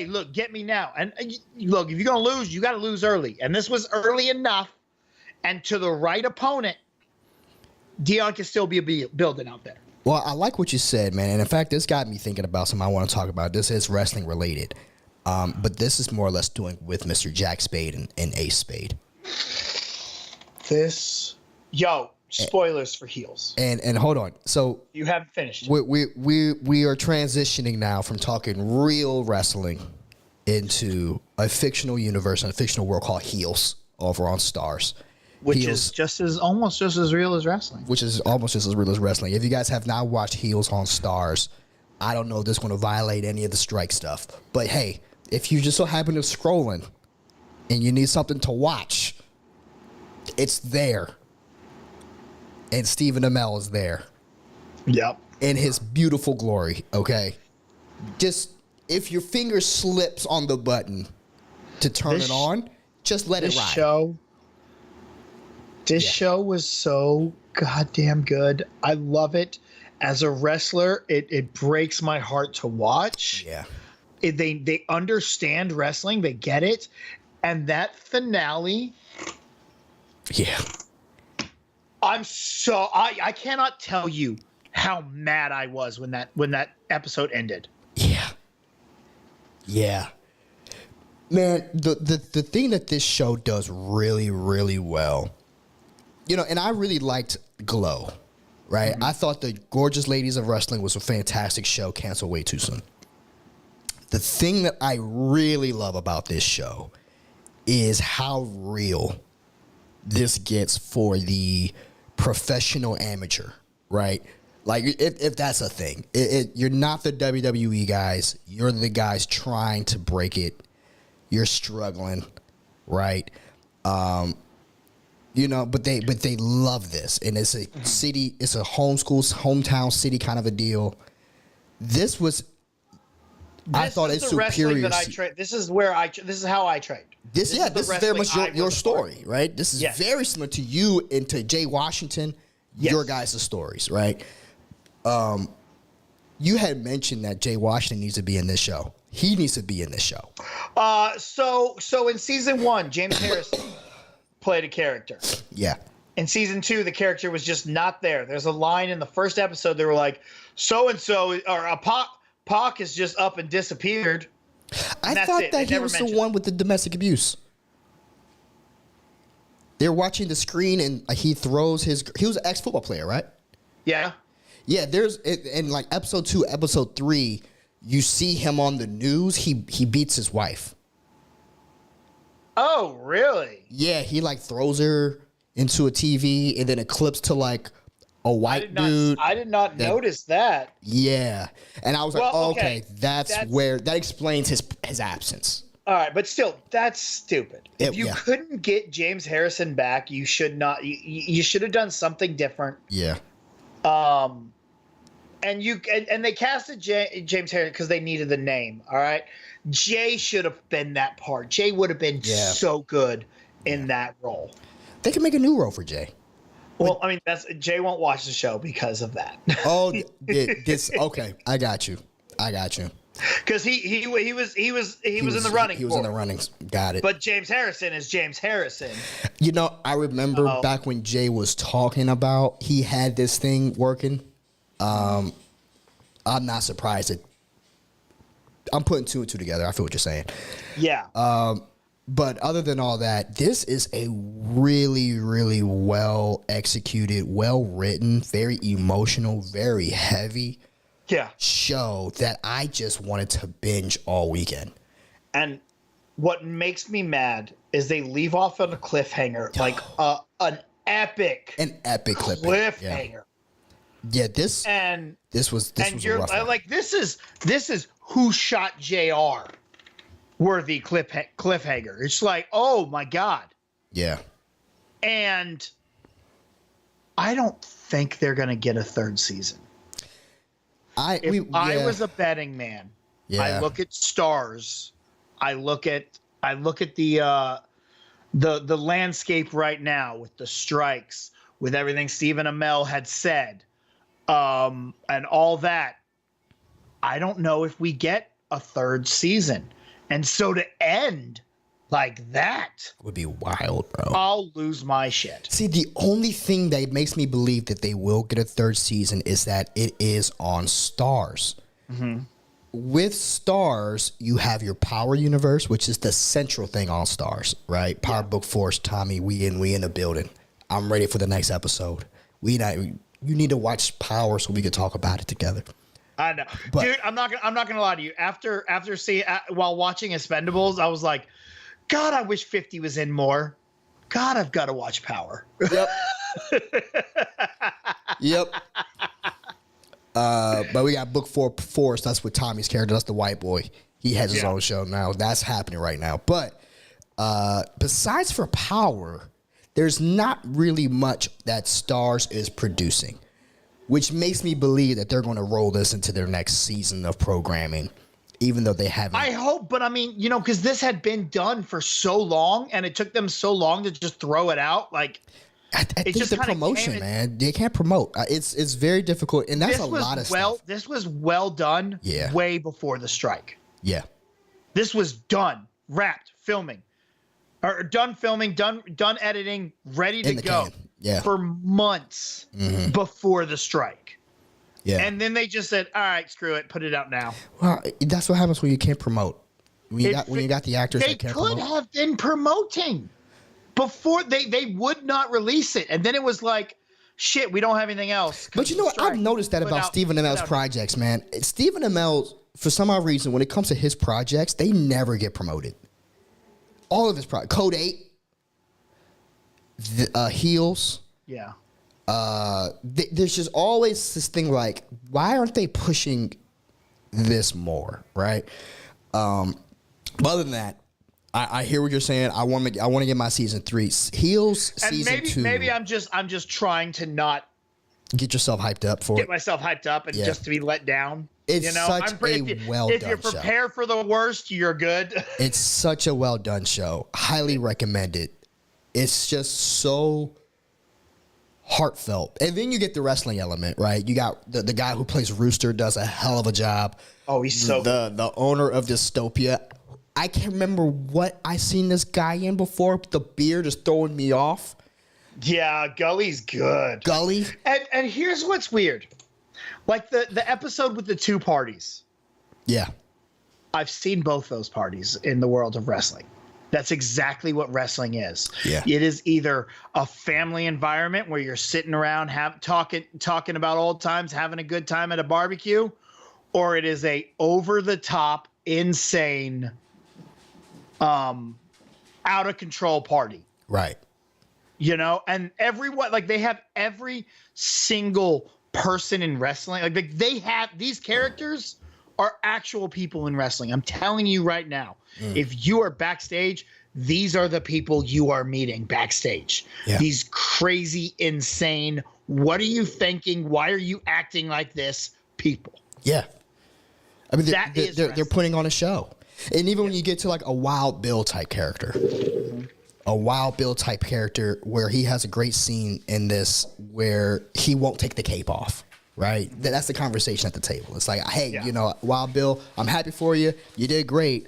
look, get me now. And look, if you're gonna lose, you got to lose early. And this was early enough, and to the right opponent. Dion can still be building out there. Well, I like what you said, man. And in fact, this got me thinking about something I want to talk about. This is wrestling related. But this is more or less doing with Mr. Jack Spade and Ace Spade. Spoilers for heels. And hold on. So you haven't finished. We are transitioning now from talking real wrestling into a fictional universe and a fictional world called Heels over on Stars. Which Heels, is almost just as real as wrestling. Which is almost just as real as wrestling. If you guys have not watched Heels on Stars, I don't know if this is going to violate any of the strike stuff. But hey, if you just so happen to scrolling and you need something to watch, it's there. And Stephen Amell is there. Yep. In his beautiful glory, okay? Just, if your finger slips on the button to turn it on, just let it ride. This show was so goddamn good. I love it. As a wrestler, it breaks my heart to watch. Yeah. They understand wrestling. They get it. And that finale. Yeah. I cannot tell you how mad I was when that episode ended. Yeah. Yeah. Man, the thing that this show does really, really well, you know, and I really liked Glow, right? Mm-hmm. I thought the Gorgeous Ladies of Wrestling was a fantastic show, canceled way too soon. The thing that I really love about this show is how real this gets for the professional amateur, right? Like, if that's a thing. You're not the WWE guys. You're the guys trying to break it. You're struggling, right? You know, but they love this, and it's a city, it's a hometown city kind of a deal. I thought it's superior. This is how I trained. This is very much your story, right? This is very similar to you and to Jay Washington, your guys' stories, right? You had mentioned that Jay Washington needs to be in this show. He needs to be in this show. So in season 1, James Harris played a character. Yeah. In season 2, the character was just not there. There's a line in the first episode. They were like, so-and-so, or Pac is just up and disappeared. I thought that he was the one with the domestic abuse. They're watching the screen, and he throws he was an ex-football player, right? Yeah. Yeah, there's, in like episode 2, episode 3, You see him on the news. He beats his wife. Oh, really? Yeah, he like throws her into a TV and then it clips to like a white dude. I did not notice that. Yeah, and I was like, Well, oh, okay, okay, that's where that explains his absence. All right, but still, that's stupid. If you Yeah. couldn't get James Harrison back, you should not. You should have done something different. Yeah, And they casted James Harrison because they needed the name. All right, Jay should have been that part. Jay would have been so good in that role. they can make a new role for Jay. Well, I mean, Jay won't watch the show because of that. Oh, this okay. I got you. Because he was in the running. He was in the running. Got it. But James Harrison is James Harrison. You know, I remember back when Jay was talking about he had this thing working. I'm not surprised that I'm putting two and two together. I feel what you're saying. Yeah. But other than all that, this is a really, really well executed, well written, very emotional, very heavy show that I just wanted to binge all weekend. And what makes me mad is they leave off on a cliffhanger, like an epic cliffhanger. Yeah, this was a rough one. Like this is Who Shot JR worthy cliffhanger. It's like, oh my God. Yeah. And I don't think they're gonna get a third season. If I was a betting man, I look at stars. I look at the landscape right now with the strikes, with everything Stephen Amell had said, and all that. I don't know if we get a third season. And so to end like that would be wild, bro. I'll lose my shit. See, the only thing that makes me believe that they will get a third season is that it is on Stars. Mm-hmm. With Stars, you have your Power universe, which is the central thing on Stars, right? Power Book Force, Tommy, we in the building. I'm ready for the next episode. You need to watch Power so we can talk about it together. I know, dude. I'm not gonna lie to you. After seeing while watching Expendables, I was like, God, I wish 50 was in more. God, I've got to watch Power. Yep. But we got Book Force. That's with Tommy's character. That's the white boy. He has his own show now. That's happening right now. But besides for Power, there's not really much that Stars is producing, which makes me believe that they're going to roll this into their next season of programming, even though they haven't. I hope, but I mean, because this had been done for so long, and it took them so long to just throw it out. Like, I think the promotion, man, they can't promote. It's very difficult, and that's a lot of stuff. This was well done. Way before the strike. Yeah. This was done, wrapped, filming, or done filming, done editing, ready to go. Yeah. For months before the strike. Yeah. And then they just said, all right, screw it, put it out now. Well, that's what happens when you can't promote. When you got the actors that can't promote. They could have been promoting before they would not release it. And then it was like, shit, we don't have anything else. But you know what? I've noticed that about Stephen Amell's projects, man. Stephen Amell, for some odd reason, when it comes to his projects, they never get promoted. All of his projects. Code 8. Heels. Yeah. There's just always this thing like, why aren't they pushing this more, right? But other than that, I hear what you're saying. I want to get my season 3. Heels season 2. Maybe I'm just trying to not get yourself hyped up for get myself hyped up and just to be let down. It's such a well done show. If you're prepared for the worst, you're good. It's such a well done show. Highly recommend it. It's just so heartfelt. And then you get the wrestling element, right? You got the guy who plays Rooster does a hell of a job. Oh, he's so good. The owner of Dystopia. I can't remember what I seen this guy in before. The beard is throwing me off. Yeah, Gully's good. Gully. And here's what's weird. Like the episode with the 2 parties. Yeah. I've seen both those parties in the world of wrestling. That's exactly what wrestling is. Yeah. It is either a family environment where you're sitting around talking about old times, having a good time at a barbecue, or it is a over the top, insane, out of control party. Right. You know, and everyone, like, they have every single person in wrestling. Like they have, these characters are actual people in wrestling. I'm telling you right now, if you are backstage, these are the people you are meeting backstage. Yeah. These crazy, insane, what are you thinking? Why are you acting like this? People. Yeah. I mean, they're wrestling. putting on a show. And even when you get to like a Wild Bill type character, where he has a great scene in this where he won't take the cape off, right? That's the conversation at the table. It's like, hey, you know, Wild Bill, I'm happy for you. You did great.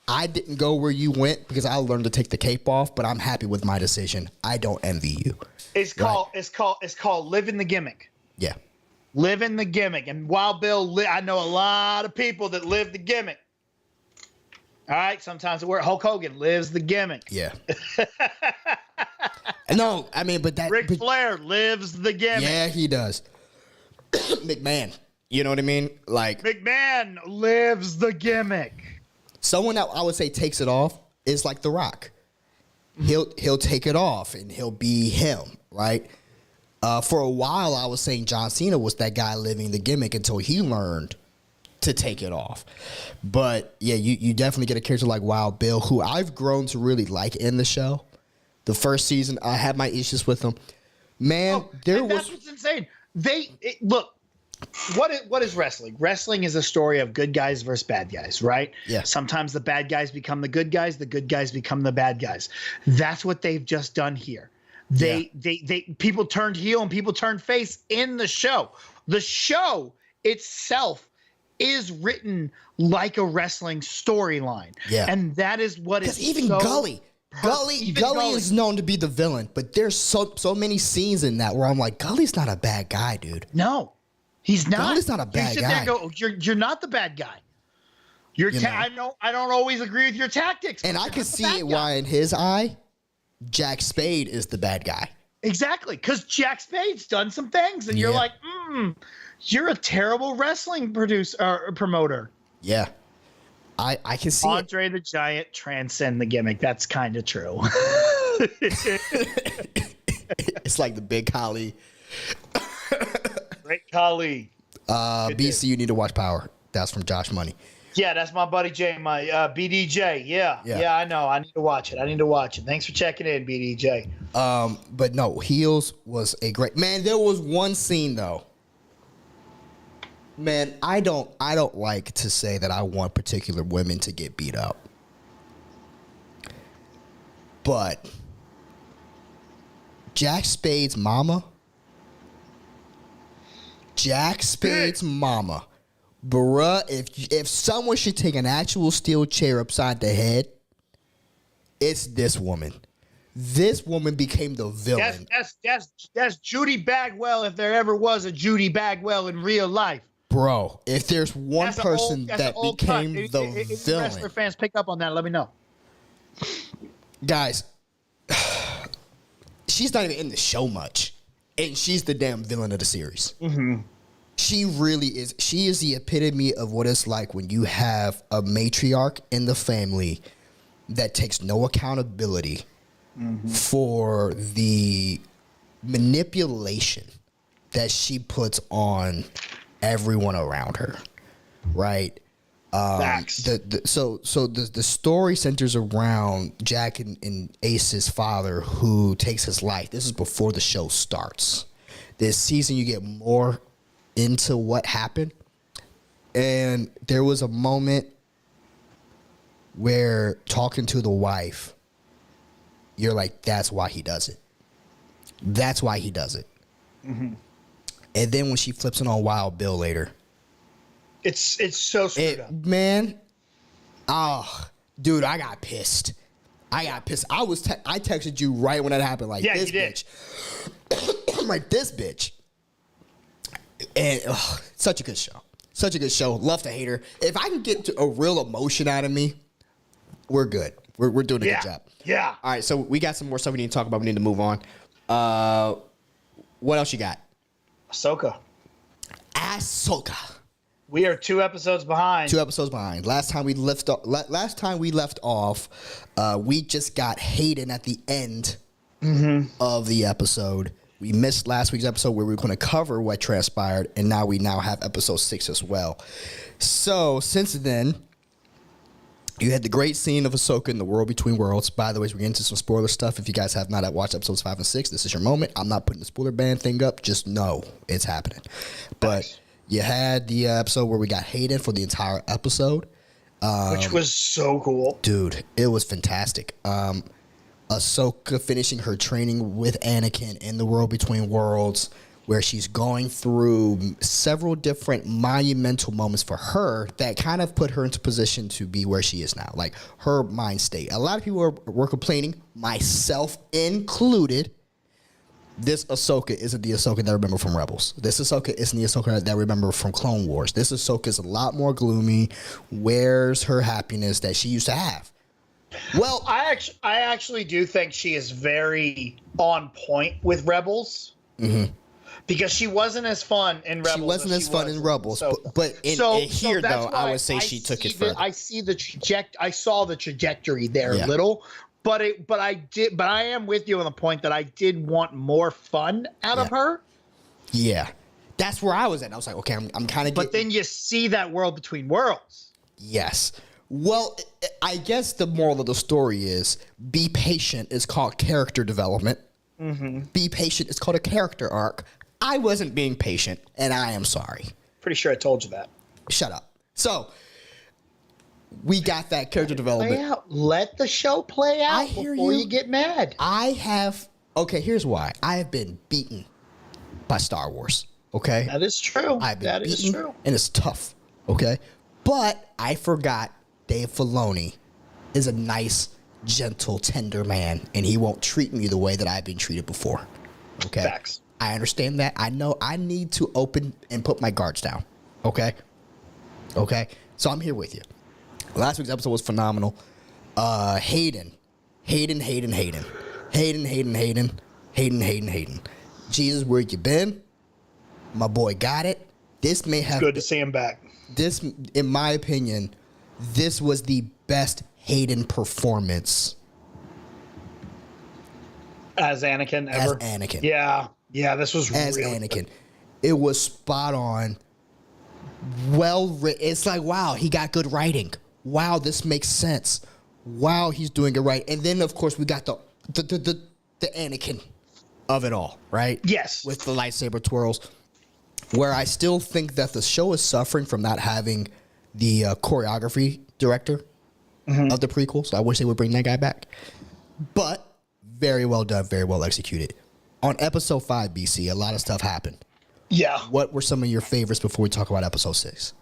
I didn't go where you went because I learned to take the cape off, but I'm happy with my decision. I don't envy you. It's called living the gimmick. Yeah. Living the gimmick. And Wild Bill, I know a lot of people that live the gimmick. All right, sometimes Hulk Hogan lives the gimmick. Yeah. No, I mean, but that Ric Flair lives the gimmick. Yeah, he does. McMahon, you know what I mean? Like McMahon lives the gimmick. Someone that I would say takes it off is like The Rock. He'll take it off and he'll be him, right? For a while, I was saying John Cena was that guy living the gimmick until he learned to take it off. But yeah, you definitely get a character like Wild Bill, who I've grown to really like in the show. The first season, I had my issues with him. Man, that's what's insane. Look. What is wrestling? Wrestling is a story of good guys versus bad guys, right? Yeah. Sometimes the bad guys become the good guys become the bad guys. That's what they've just done here. They people turned heel and people turned face in the show. The show itself is written like a wrestling storyline. Yeah. And that is what is even Gully is known to be the villain, but there's so many scenes in that where I'm like, Gully's not a bad guy, dude. No. He's not. Gully's not a bad you sit guy. there and go, you're not the bad guy. I don't always agree with your tactics. And I can see why in his eye, Jack Spade is the bad guy. Exactly, because Jack Spade's done some things, and you're like, you're a terrible wrestling promoter. Yeah, I can see Andre the Giant transcend the gimmick. That's kind of true. It's like the Big Khali. Great Khali. BC, you need to watch Power. That's from Josh Money. Yeah, that's my buddy Jay, my BDJ. Yeah, I know. I need to watch it. Thanks for checking in, BDJ. But no, Heels was a great man. There was one scene though. Man, I don't like to say that I want particular women to get beat up. But Jack Spade's mama, bruh, if someone should take an actual steel chair upside the head, it's this woman. This woman became the villain. That's Judy Bagwell, if there ever was a Judy Bagwell in real life. Bro, if there's one person that became the villain. Wrestler fans pick up on that, let me know. Guys, she's not even in the show much. And she's the damn villain of the series. Mm-hmm. She really is. She is the epitome of what it's like when you have a matriarch in the family that takes no accountability for the manipulation that she puts on everyone around her, right? Facts. So the story centers around Jack and Ace's father, who takes his life. This is before the show starts. This season, you get more into what happened, and there was a moment where talking to the wife, you're like, that's why he does it. That's why he does it. Mm-hmm. And then when she flips it on Wild Bill later, it's so screwed up. Man, dude, I got pissed. I texted you right when that happened. Like, yeah, this you did. bitch. I'm like, this bitch. And such a good show. Such a good show. Love to hate her. If I can get a real emotion out of me, we're good. We're doing a good job. Yeah. All right, so we got some more stuff we need to talk about. We need to move on. What else you got? Ahsoka. We are 2 episodes behind. 2 episodes behind. Last time we left off, we just got Hayden at the end of the episode. We missed last week's episode where we were going to cover what transpired, and now we have episode 6 as well. So since then, you had the great scene of Ahsoka in the World Between Worlds. By the way, we're getting into some spoiler stuff. If you guys have not watched episodes 5 and 6, this is your moment. I'm not putting the spoiler ban thing up. Just know it's happening. But you had the episode where we got Hayden for the entire episode. Which was so cool. Dude, it was fantastic. Ahsoka finishing her training with Anakin in the World Between Worlds, where she's going through several different monumental moments for her that kind of put her into position to be where she is now, like her mind state. A lot of people were complaining, myself included, this Ahsoka isn't the Ahsoka that I remember from Rebels. This Ahsoka isn't the Ahsoka that I remember from Clone Wars. This Ahsoka is a lot more gloomy. Where's her happiness that she used to have? Well, I actually do think she is very on point with Rebels. Mm-hmm. Because she wasn't as fun in Rebels. She wasn't as fun in Rebels, but here though, I would say she took it further. I see I saw the trajectory there a little, but I am with you on the point that I did want more fun out of her. Yeah, that's where I was at. I was like, okay, I'm kind of. But then you see that World Between Worlds. Yes. Well, I guess the moral of the story is be patient. It's called character development. Mm-hmm. Be patient. It's called a character arc. I wasn't being patient, and I am sorry. Pretty sure I told you that. Shut up. So, we got that character development. Play out. Let the show play out before you get mad. Okay, here's why. I have been beaten by Star Wars, okay? That is true. That is true. And it's tough, okay? But I forgot Dave Filoni is a nice, gentle, tender man, and he won't treat me the way that I've been treated before, okay? Facts. I understand that. I know I need to open and put my guards down. Okay? Okay? So I'm here with you. Last week's episode was phenomenal. Hayden. Jesus, where you been? My boy got it. This may have... It's good to see him back. This, in my opinion, this was the best Hayden performance. As Anakin ever? As Anakin. Yeah. Yeah, this was as really Anakin. good. It was spot on. Well written. It's like, wow, he got good writing. Wow, this makes sense. Wow, he's doing it right. And then, of course, we got the Anakin of it all, right? Yes. With the lightsaber twirls. Where I still think that the show is suffering from not having the choreography director of the prequels. I wish they would bring that guy back. But very well done, very well executed. On episode 5, BC, a lot of stuff happened. Yeah. What were some of your favorites before we talk about episode 6?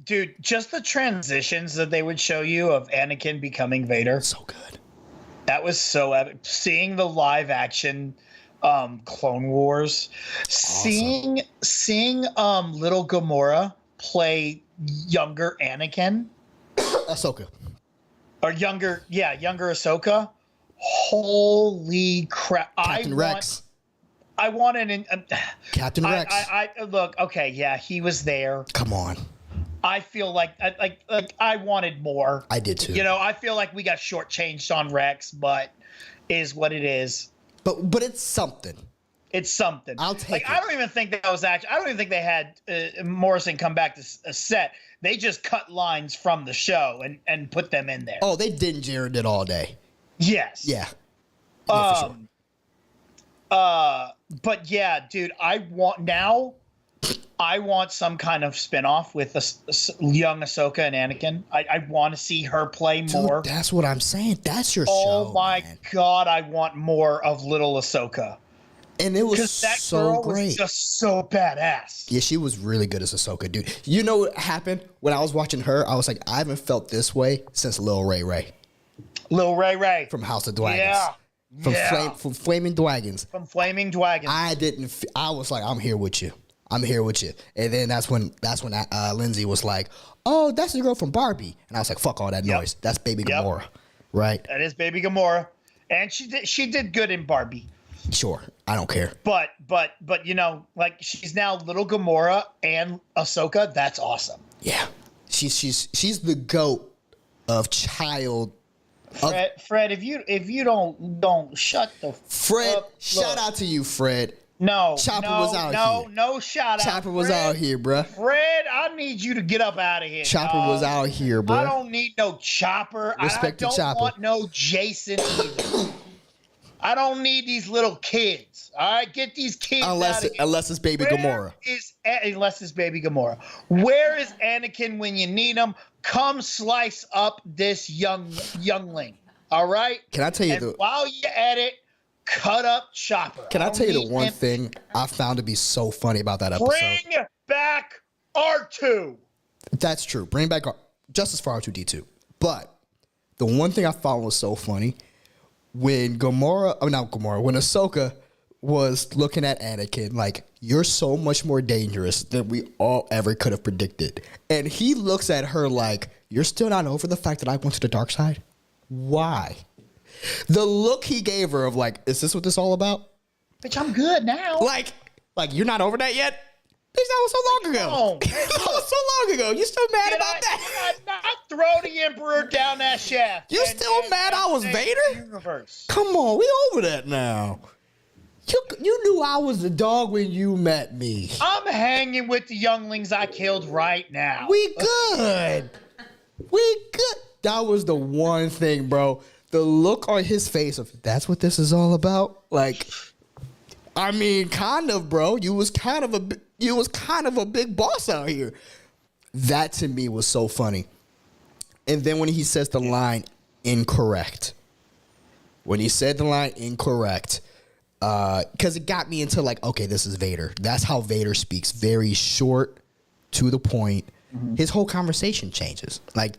Dude, just the transitions that they would show you of Anakin becoming Vader. So good. That was so epic. Seeing the live action Clone Wars. Awesome. Seeing little Gamora play younger Anakin. Ahsoka. Or younger Ahsoka. Holy crap! Captain Rex. I wanted Captain Rex. I look. Okay, yeah, he was there. Come on. I feel like I wanted more. I did too. You know, I feel like we got shortchanged on Rex, but is what it is. But it's something. It's something. I'll take it. I don't even think that was actually. I don't even think they had Morrison come back to a set. They just cut lines from the show and put them in there. Oh, they didn't Jared it all day. Yes. Yeah. For sure. But yeah, dude, I want some kind of spinoff with young Ahsoka and Anakin. I want to see her play more. Dude, that's what I'm saying. That's your show. Oh my man. God, I want more of little Ahsoka. And it was that so girl great. Was just so badass. Yeah, she was really good as Ahsoka, dude. You know what happened when I was watching her? I was like, I haven't felt this way since Lil Ray Ray. Lil Ray Ray From House of Dragons. Yeah. From Flaming Dragons. From Flaming Dragons. I was like, I'm here with you. I'm here with you. And then that's when Lindsay was like, oh, that's the girl from Barbie. And I was like, fuck all that noise. That's Baby Gamora. Right? That is Baby Gamora. And she did good in Barbie. Sure. I don't care. But you know, like she's now little Gamora and Ahsoka. That's awesome. Yeah, she's the GOAT of child. Fred, if you don't shut the Fred, up, shout out to you, Fred. No, Chopper was out here. No shout out. Chopper was Fred. out here, bruh. Fred, I need you to get up out of here. Chopper dog. was out here, bruh. I don't need no Chopper. Respect I to don't Chopper. want no Jason either. I don't need these little kids. All right, get these kids out of here. Unless it's baby Gamora. Unless it's baby Gamora. Where is Anakin when you need him? Come slice up this youngling. All right. Can I tell you and while you're at it, cut up Chopper. Can I tell you the one thing I found to be so funny about that episode? Bring back R2. That's true. Bring back Justice for R2D2. But the one thing I found was so funny when when Ahsoka was looking at Anakin like, you're so much more dangerous than we all ever could have predicted. And he looks at her like, you're still not over the fact that I went to the dark side? Why? The look he gave her of like, is this what this all about? Bitch, I'm good now. Like you're not over that yet? Bitch, that was so long ago. That was so long ago. You still mad about that? Did I not throw the Emperor down that shaft? You still mad I was Vader? Universe. Come on, we over that now. You knew I was the dog when you met me. I'm hanging with the younglings I killed right now. We good. We good. That was the one thing, bro. The look on his face of, that's what this is all about? Like, I mean, kind of, bro. You was kind of a big boss out here. That to me was so funny. And then when he says the line incorrect. When he said the line incorrect, because it got me into like, okay, this is Vader. That's how Vader speaks. Very short, to the point. Mm-hmm. His whole conversation changes. Like,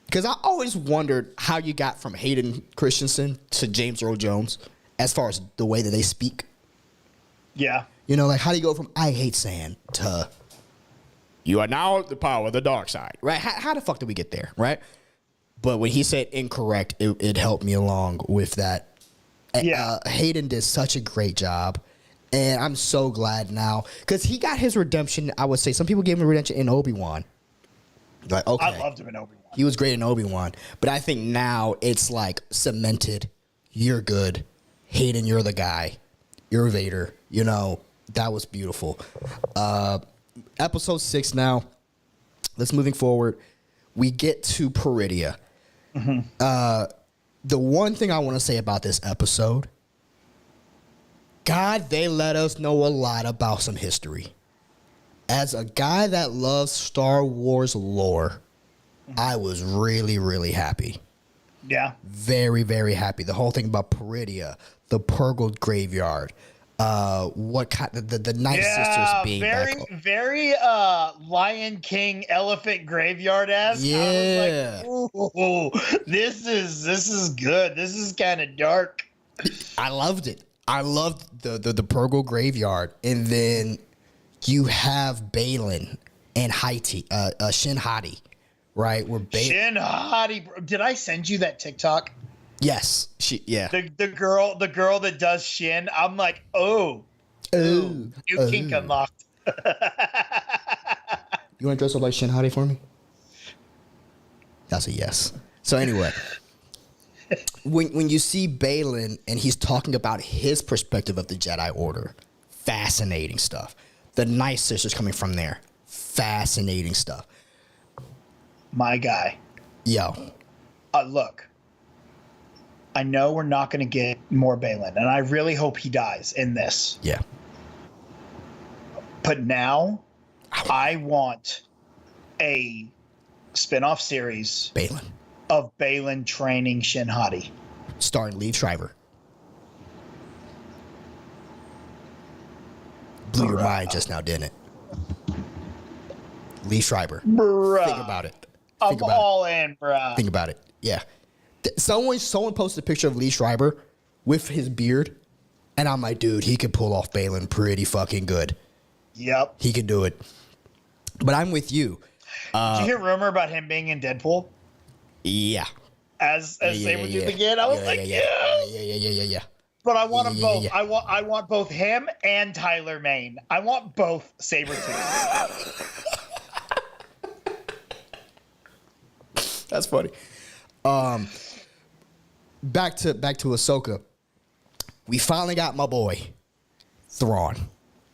because I always wondered how you got from Hayden Christensen to James Earl Jones as far as the way that they speak. Yeah. You know, like how do you go from I hate sand to you are now the power of the dark side, right? How the fuck did we get there, right? But when he said incorrect, it helped me along with that. Yeah. Hayden did such a great job. And I'm so glad now because he got his redemption. I would say some people gave him redemption in Obi-Wan. Like, okay. I loved him in Obi-Wan. He was great in Obi-Wan. But I think now it's like cemented. You're good. Hayden, you're the guy. You're Vader. You know, that was beautiful. Episode 6 now. Let's moving forward. We get to Peridia. Mm-hmm. The one thing I want to say about this episode, God, they let us know a lot about some history. As a guy that loves Star Wars lore, I was really, really happy. Yeah. Very, very happy. The whole thing about Peridia, the Purgle graveyard, what kind the Night Sisters being very Lion King elephant graveyard esque. Yeah. I was like, ooh, this is good. This is kind of dark. I loved it. I loved the Purgle graveyard, and then you have Balin and Shin Hati, right? Shin Hati. Did I send you that TikTok? Yes, The girl that does Shin. I'm like, new kink unlocked. You want to dress up like Shin Hati for me? That's a yes. So anyway, when you see Balin and he's talking about his perspective of the Jedi Order, fascinating stuff. The Night Sisters coming from there, fascinating stuff. My guy. Yo. Look. I know we're not going to get more Balin, and I really hope he dies in this. Yeah. But now, I want a spin-off series of Balin training Shin Hati. Starring Lee Schreiber. Blew your mind just now, didn't it? Lee Schreiber. Bruh. Think about it. I'm all in, bruh. Think about it. Yeah. Someone posted a picture of Lee Schreiber with his beard, and I'm like, dude, he could pull off Balin pretty fucking good. Yep. He could do it. But I'm with you. Did you hear rumor about him being in Deadpool? Yeah. As Sabretooth again? I was like, yeah. But I want them Yeah, both. yeah. I want both him and Tyler Mane. I want both Sabretooth. That's funny. Back to Ahsoka. We finally got my boy, Thrawn.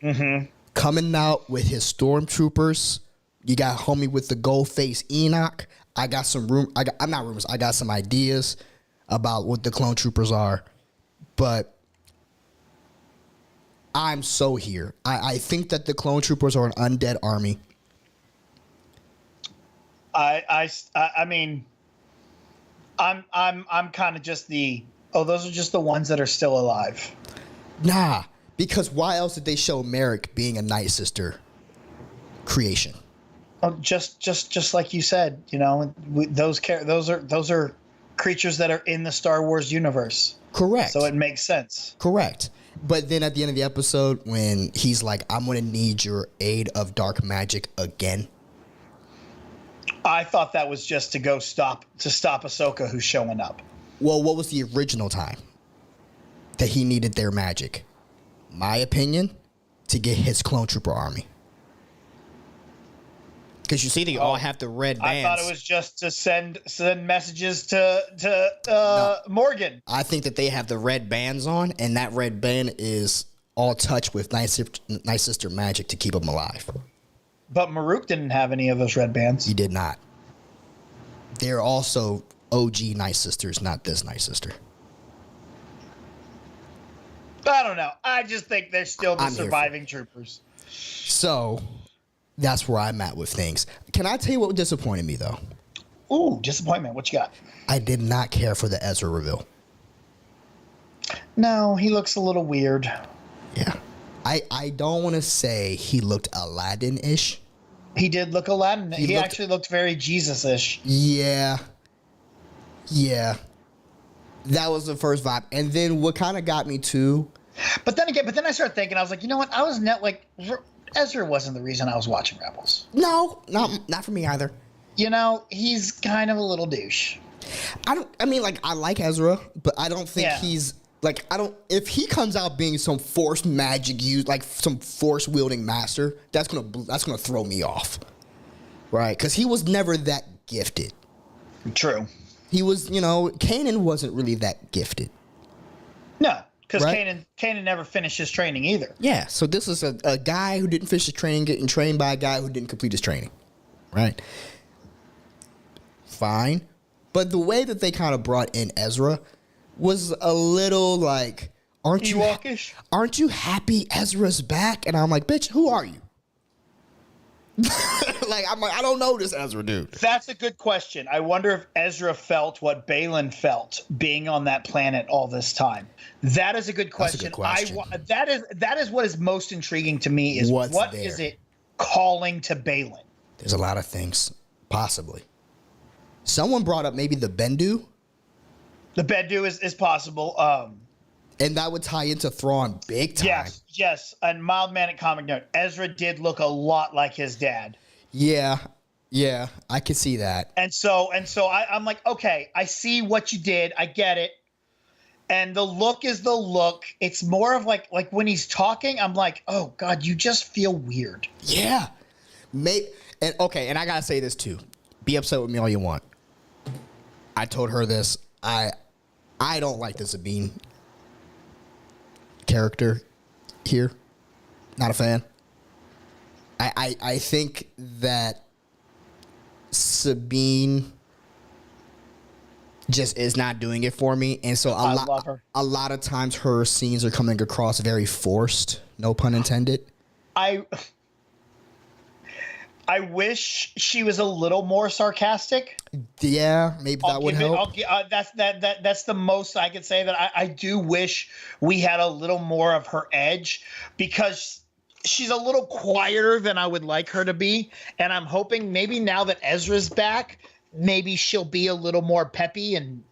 Mm-hmm. Coming out with his stormtroopers. You got homie with the gold face Enoch. I got some I got some ideas about what the clone troopers are. But I'm so here. I think that the clone troopers are an undead army. I mean, I'm kind of just those are just the ones that are still alive. Nah, because why else did they show Merrick being a Night Sister creation? Oh, just like you said, those are creatures that are in the Star Wars universe. Correct. So it makes sense. Correct. But then at the end of the episode, when he's like, I'm going to need your aid of dark magic again. I thought that was just to stop Ahsoka, who's showing up. Well, what was the original time that he needed their magic? My opinion, to get his clone trooper army. Because you see, they all have the red bands. I thought it was just to send messages to Morgan. I think that they have the red bands on, and that red band is all touched with Night Sister magic to keep them alive. But Maruk didn't have any of those red bands. He did not. They're also OG Night Sisters, not this Night Sister. I don't know. I just think they're still the I'm here surviving troopers. So that's where I'm at with things. Can I tell you what disappointed me, though? Ooh, disappointment. What you got? I did not care for the Ezra reveal. No, he looks a little weird. Yeah. I don't want to say he looked Aladdin-ish. He did look Aladdin. He actually looked very Jesus-ish. Yeah. Yeah. That was the first vibe. And then what kind of got me too. But then I started thinking, I was like, you know what? I was Ezra wasn't the reason I was watching Rebels. No, not for me either. He's kind of a little douche. I like Ezra, but I don't think he's if he comes out being some force magic like some force wielding master, that's gonna throw me off. Right? Because he was never that gifted. True. He was, Kanan wasn't really that gifted. No, because right? Kanan never finished his training either. Yeah, so this is a guy who didn't finish his training getting trained by a guy who didn't complete his training. Right? Fine. But the way that they kind of brought in Ezra was a little like, aren't you happy Ezra's back? And I'm like, bitch, who are you? I don't know this Ezra dude. That's a good question. I wonder if Ezra felt what Balin felt being on that planet all this time. That is a good question. That is what is most intriguing to me is what is it calling to Balin? There's a lot of things, possibly. Someone brought up maybe the Bendu. The Bendu is possible. And that would tie into Thrawn big time. Yes. And mild manic comic note. Ezra did look a lot like his dad. Yeah, I could see that. And so I'm like, okay, I see what you did. I get it. And the look is the look. It's more of like when he's talking, I'm like, oh God, you just feel weird. Yeah. And I gotta say this too. Be upset with me all you want. I told her this. I don't like the Sabine character here. Not a fan. I think that Sabine just is not doing it for me, and so a lot of times her scenes are coming across very forced. No pun intended. I wish she was a little more sarcastic. Yeah, maybe that would help. That's the most I could say. That I do wish we had a little more of her edge, because she's a little quieter than I would like her to be. And I'm hoping maybe now that Ezra's back, maybe she'll be a little more peppy. And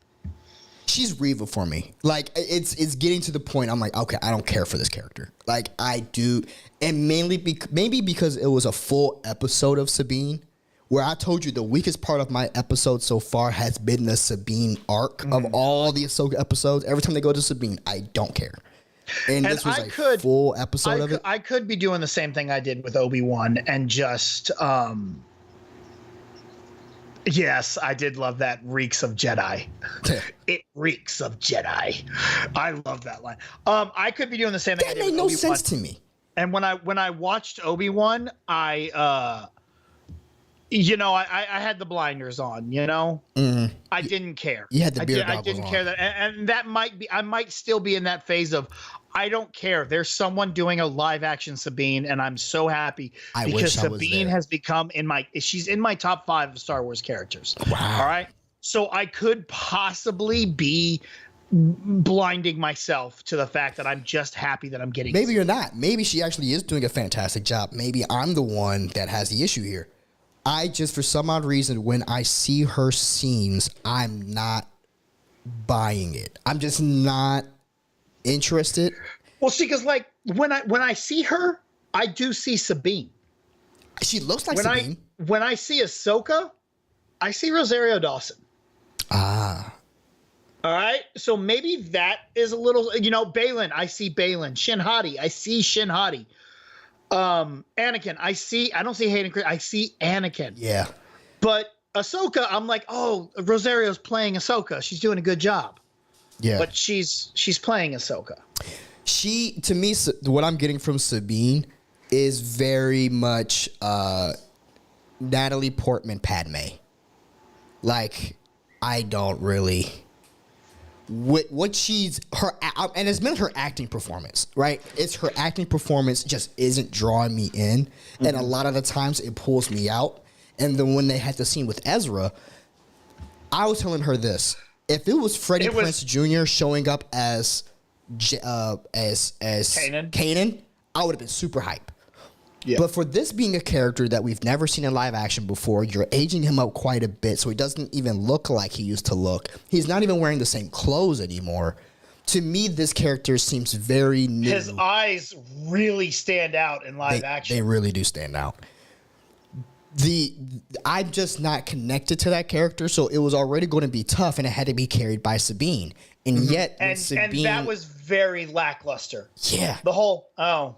she's Reva for me. Like, it's getting to the point I'm like, okay, I don't care for this character. Like, I do. And mainly maybe because it was a full episode of Sabine where I told you the weakest part of my episode so far has been the Sabine arc of all the Ahsoka episodes. Every time they go to Sabine, I don't care. And this was full episode of it. I could be doing the same thing I did with Obi-Wan and just yes, I did love that. Reeks of Jedi. It reeks of Jedi. I love that line. I could be doing the same thing. That made no sense to me. And when I watched Obi-Wan, I had the blinders on, I didn't care. You had the beard goggles on. I didn't care that. And that I might still be in that phase of, I don't care. There's someone doing a live action Sabine, and I'm so happy because Sabine has become she's in my top 5 of Star Wars characters. Wow. All right. So I could possibly be blinding myself to the fact that I'm just happy that I'm getting. Maybe you're not. Maybe she actually is doing a fantastic job. Maybe I'm the one that has the issue here. I just, for some odd reason, when I see her scenes, I'm not buying it. I'm just not interested. Well, see, because like when I see her, I do see Sabine. She looks like Sabine. When I see Ahsoka, I see Rosario Dawson. Ah. All right. So maybe that is a little, Baylan. I see Baylan. Shin Hati. I see Shin Hati. Anakin. I don't see Hayden Christensen. I see Anakin. Yeah. But Ahsoka, I'm like, oh, Rosario's playing Ahsoka. She's doing a good job. Yeah. But she's playing Ahsoka. She, to me, what I'm getting from Sabine is very much Natalie Portman Padme. Like, I don't really. What she's her, and it's been her acting performance, right? It's her acting performance just isn't drawing me in, and a lot of the times it pulls me out. And then when they had the scene with Ezra, I was telling her this: if it was Freddie Prinze Jr. showing up as Kanan, I would have been super hype. Yeah. But for this being a character that we've never seen in live action before, you're aging him up quite a bit, so he doesn't even look like he used to look. He's not even wearing the same clothes anymore. To me, this character seems very new. His eyes really stand out in live action. They really do stand out. I'm just not connected to that character, so it was already going to be tough, and it had to be carried by Sabine. And yet, Sabine, and that was very lackluster. Yeah. The whole, I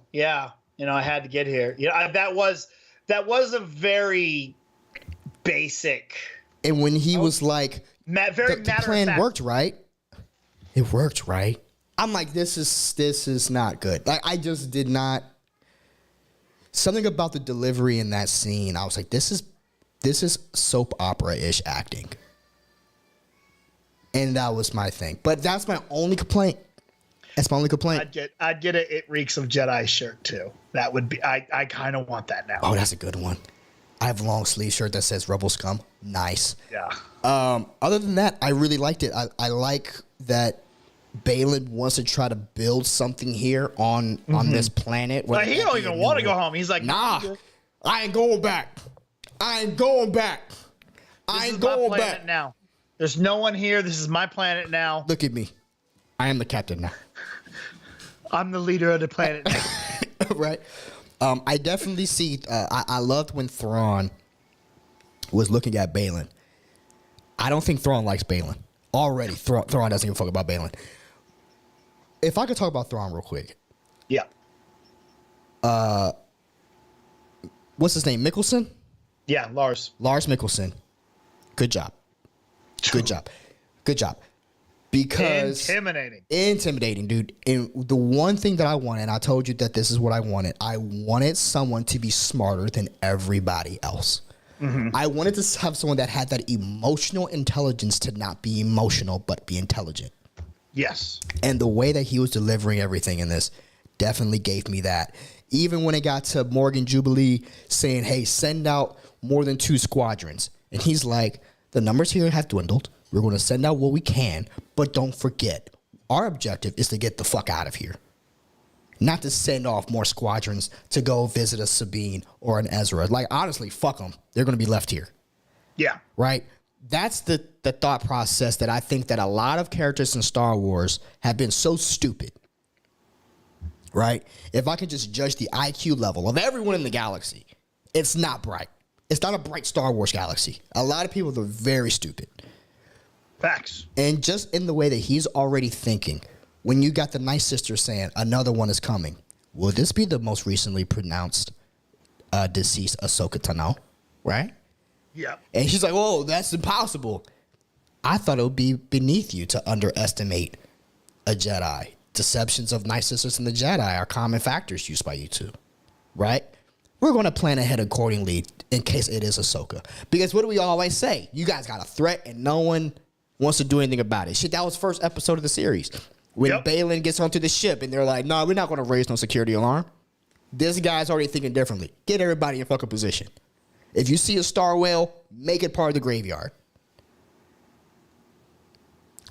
had to get here. That was a very basic. And when he was like, the plan worked, right? It worked, right? I'm like, this is not good. Like, I just did not. Something about the delivery in that scene, I was like, this is soap opera-ish acting. And that was my thing. But that's my only complaint. That's my only complaint. I'd get a It Reeks of Jedi shirt too. That would be, I kind of want that now. Oh, that's a good one. I have a long sleeve shirt that says Rebel Scum. Nice. Yeah. Other than that, I really liked it. I like that Baylan wants to try to build something here on this planet. Like, he don't even want to go home. He's like, nah, I ain't going back. I ain't going back. I ain't going back now. There's no one here. This is my planet now. Look at me. I am the captain now. I'm the leader of the planet now. Right. I definitely see. I loved when Thrawn was looking at Baylan. I don't think Thrawn likes Baylan. Already, Thrawn doesn't give a fuck about Baylan. If I could talk about Thrawn real quick. Yeah. What's his name? Mikkelsen? Yeah, Lars. Lars Mikkelsen. Good job. Good job. Good job. Because intimidating, dude. And the one thing that I wanted, and I told you that this is what I wanted someone to be smarter than everybody else. Mm-hmm. I wanted to have someone that had that emotional intelligence to not be emotional, but be intelligent. Yes. And the way that he was delivering everything in this definitely gave me that. Even when it got to Morgan Jubilee saying, hey, send out more than 2 squadrons. And he's like, the numbers here have dwindled. We're going to send out what we can, but don't forget, our objective is to get the fuck out of here. Not to send off more squadrons to go visit a Sabine or an Ezra. Like, honestly, fuck them. They're going to be left here. Yeah. Right? That's the thought process that I think that a lot of characters in Star Wars have been so stupid. Right? If I could just judge the IQ level of everyone in the galaxy, it's not bright. It's not a bright Star Wars galaxy. A lot of people are very stupid. Facts. And just in the way that he's already thinking, when you got the Night Sister saying another one is coming, will this be the most recently pronounced deceased Ahsoka Tano? Right? Yeah. And she's like, "Whoa, that's impossible." I thought it would be beneath you to underestimate a Jedi. Deceptions of Night Sisters and the Jedi are common factors used by you two, right? We're going to plan ahead accordingly in case it is Ahsoka. Because what do we always say? You guys got a threat and no one wants to do anything about it. Shit, that was first episode of the series. When Baylan gets onto the ship and they're like, "No, we're not going to raise no security alarm." This guy's already thinking differently. Get everybody in fucking position. If you see a star whale, make it part of the graveyard.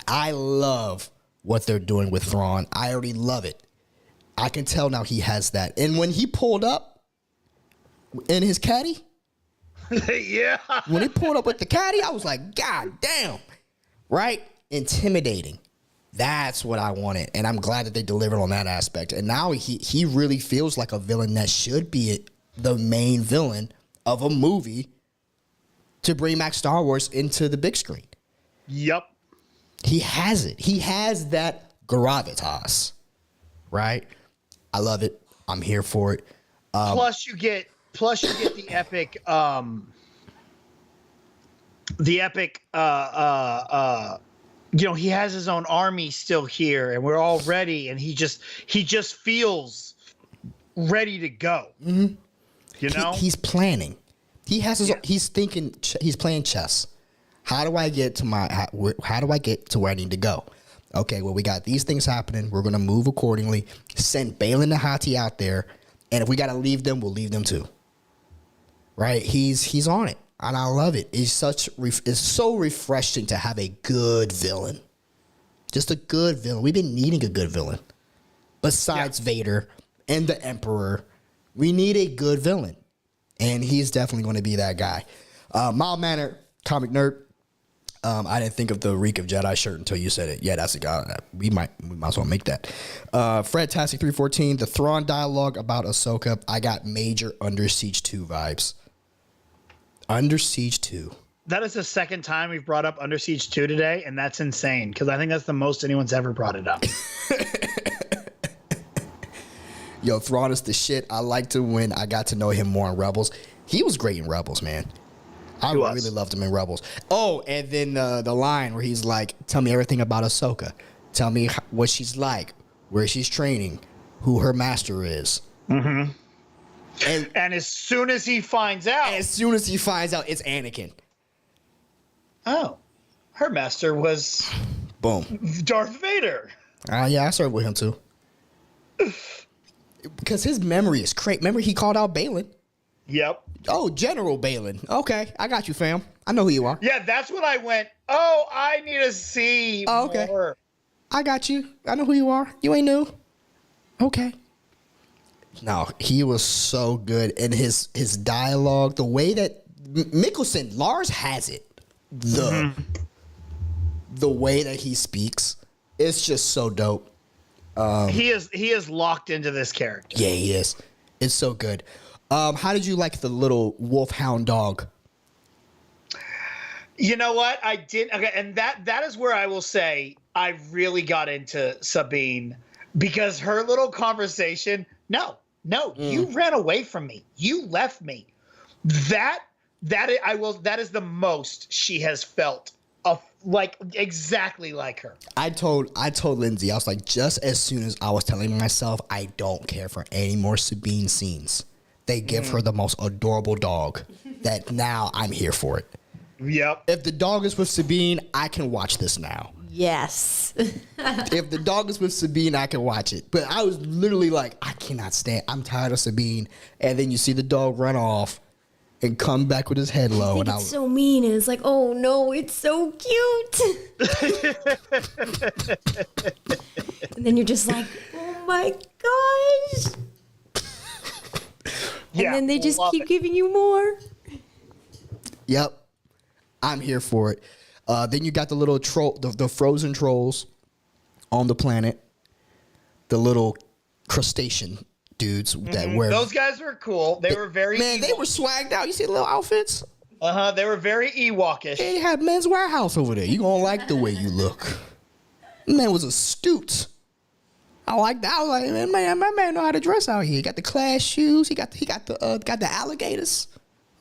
I love what they're doing with Thrawn. I already love it. I can tell now he has that. And when he pulled up in his caddy, Yeah. when he pulled up with the caddy, I was like, God damn. Right? Intimidating. That's what I wanted. And I'm glad that they delivered on that aspect. And now he really feels like a villain that should be the main villain of a movie to bring back Star Wars into the big screen. Yep. He has it. He has that gravitas, right? I love it. I'm here for it. Plus you get the epic he has his own army still here and we're all ready and he just feels ready to go. Mm-hmm. You know? He's planning. He has his he's thinking, he's playing chess. How do I get to where I need to go? Okay, well, we got these things happening. We're going to move accordingly. Send Baylan and Hati out there. And if we got to leave them, we'll leave them too. Right? He's on it. And I love it. It's so refreshing to have a good villain. Just a good villain. We've been needing a good villain. Besides Vader and the Emperor, we need a good villain. And he's definitely going to be that guy. Mild-mannered comic nerd. I didn't think of the Reek of Jedi shirt until you said it. Yeah, that's a guy. We might as well make that. Fred Tastic 314, the Thrawn dialogue about Ahsoka. I got major Under Siege 2 vibes. Under Siege 2. That is the second time we've brought up Under Siege 2 today, and that's insane because I think that's the most anyone's ever brought it up. Yo, Thrawn is the shit. I liked him when I got to know him more in Rebels. He was great in Rebels, man. I really loved him in Rebels. Oh, and then the line where he's like, "Tell me everything about Ahsoka. Tell me what she's like, where she's training, who her master is." Mm-hmm. And as soon as he finds out, it's Anakin. Oh, her master was boom, Darth Vader. Yeah, I served with him too. Because his memory is great. Remember, he called out Baylan. Yep. Oh, General Baylan. Okay, I got you, fam. I know who you are. Yeah, that's when I went, oh, I need to see more. I got you. I know who you are. You ain't new. Okay. No, he was so good. And his dialogue, the way that Lars has it. The way that he speaks, it's just so dope. He is locked into this character. Yeah, he is. It's so good. How did you like the little wolfhound dog? You know what? I did. Okay, and that is where I will say I really got into Sabine because her little conversation. No, you ran away from me. You left me. That is the most she has felt of like exactly like her. I told Lindsay, I was like, just as soon as I was telling myself I don't care for any more Sabine scenes, they give her the most adorable dog that now I'm here for it. Yep. If the dog is with Sabine, I can watch this now. Yes. If the dog is with Sabine, I can watch it. But I was literally like, I cannot stand. I'm tired of Sabine. And then you see the dog run off and come back with his head low. And it's so mean. And it's like, oh no, it's so cute. And then you're just like, oh my gosh. And then they just keep giving you more. Yep. I'm here for it. Then you got the little troll, the frozen trolls on the planet. The little crustacean dudes that wear. Those guys were cool. They were very they were swagged out. You see the little outfits? They were very Ewokish. They had Men's Warehouse over there. You gonna like the way you look. Man was astute. I like that. I was like, man, my man know how to dress out here. He got the class shoes. He got the alligators.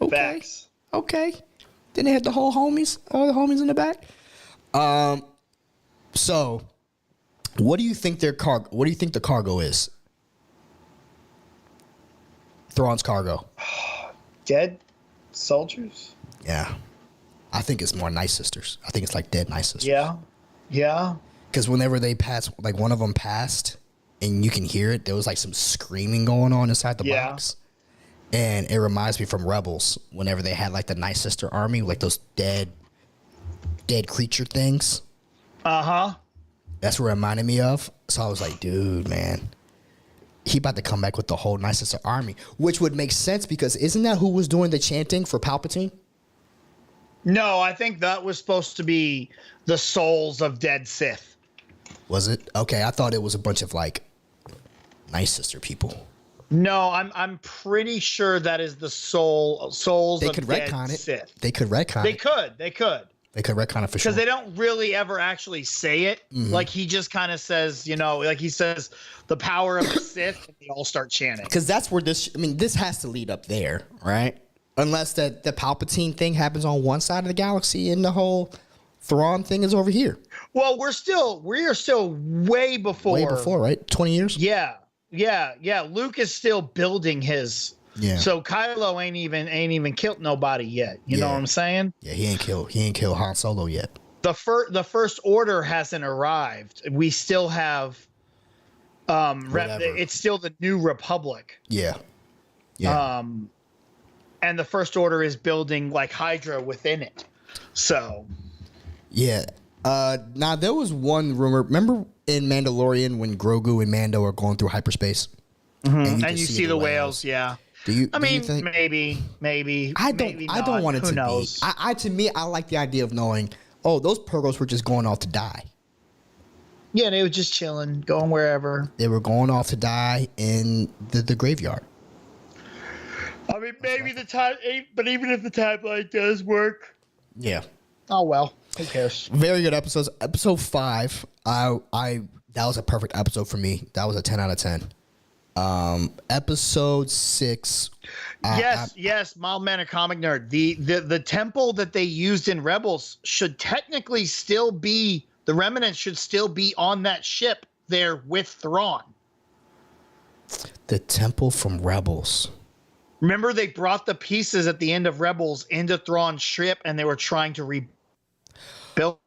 Okay. Facts. Okay. Then they had the whole homies, all the homies in the back. So, what do you think their cargo? What do you think the cargo is? Thrawn's cargo. Dead soldiers. Yeah, I think it's more Night Sisters. I think it's like dead Night Sisters. Yeah. Because whenever they pass, like one of them passed, and you can hear it, there was like some screaming going on inside the box. And it reminds me from Rebels, whenever they had like the Night Sister army, like those dead creature things. That's what it reminded me of. So I was like, dude, man, he about to come back with the whole Night Sister army, which would make sense because isn't that who was doing the chanting for Palpatine? No, I think that was supposed to be the souls of dead Sith. Was it? Okay, I thought it was a bunch of like Night Sister people. No, I'm pretty sure that is the souls They of could dead retcon it. Sith. They could retcon They it. could. They could retcon it for sure. Because they don't really ever actually say it. Like he just kind of says, like he says the power of the Sith, and they all start chanting. Because that's where this has to lead up there, right? Unless the Palpatine thing happens on one side of the galaxy and the whole Thrawn thing is over here. Well, we are still way before. Way before, right? 20 years? Yeah. Luke is still building his. Yeah. So Kylo ain't even killed nobody yet. You know what I'm saying? Yeah, he ain't killed Han Solo yet. The First Order hasn't arrived. We still have it's still the New Republic. Yeah. And the First Order is building like Hydra within it. So yeah. Now there was one rumor. Remember in Mandalorian when Grogu and Mando are going through hyperspace? And you see the whales, yeah. Do you think, maybe. I don't want it to be. To me, I like the idea of knowing, those Purgos were just going off to die. Yeah, they were just chilling, going wherever. They were going off to die in the graveyard. I mean, maybe but even if the timeline does work. Yeah. Oh, well, who cares? Very good episodes. Episode 5, that was a perfect episode for me. That was a 10 out of 10. Episode 6. Yes, mild mannered comic nerd. The temple that they used in Rebels should technically still be, the remnants should still be on that ship there with Thrawn. The temple from Rebels. Remember, they brought the pieces at the end of Rebels into Thrawn's ship, and they were trying to rebuild.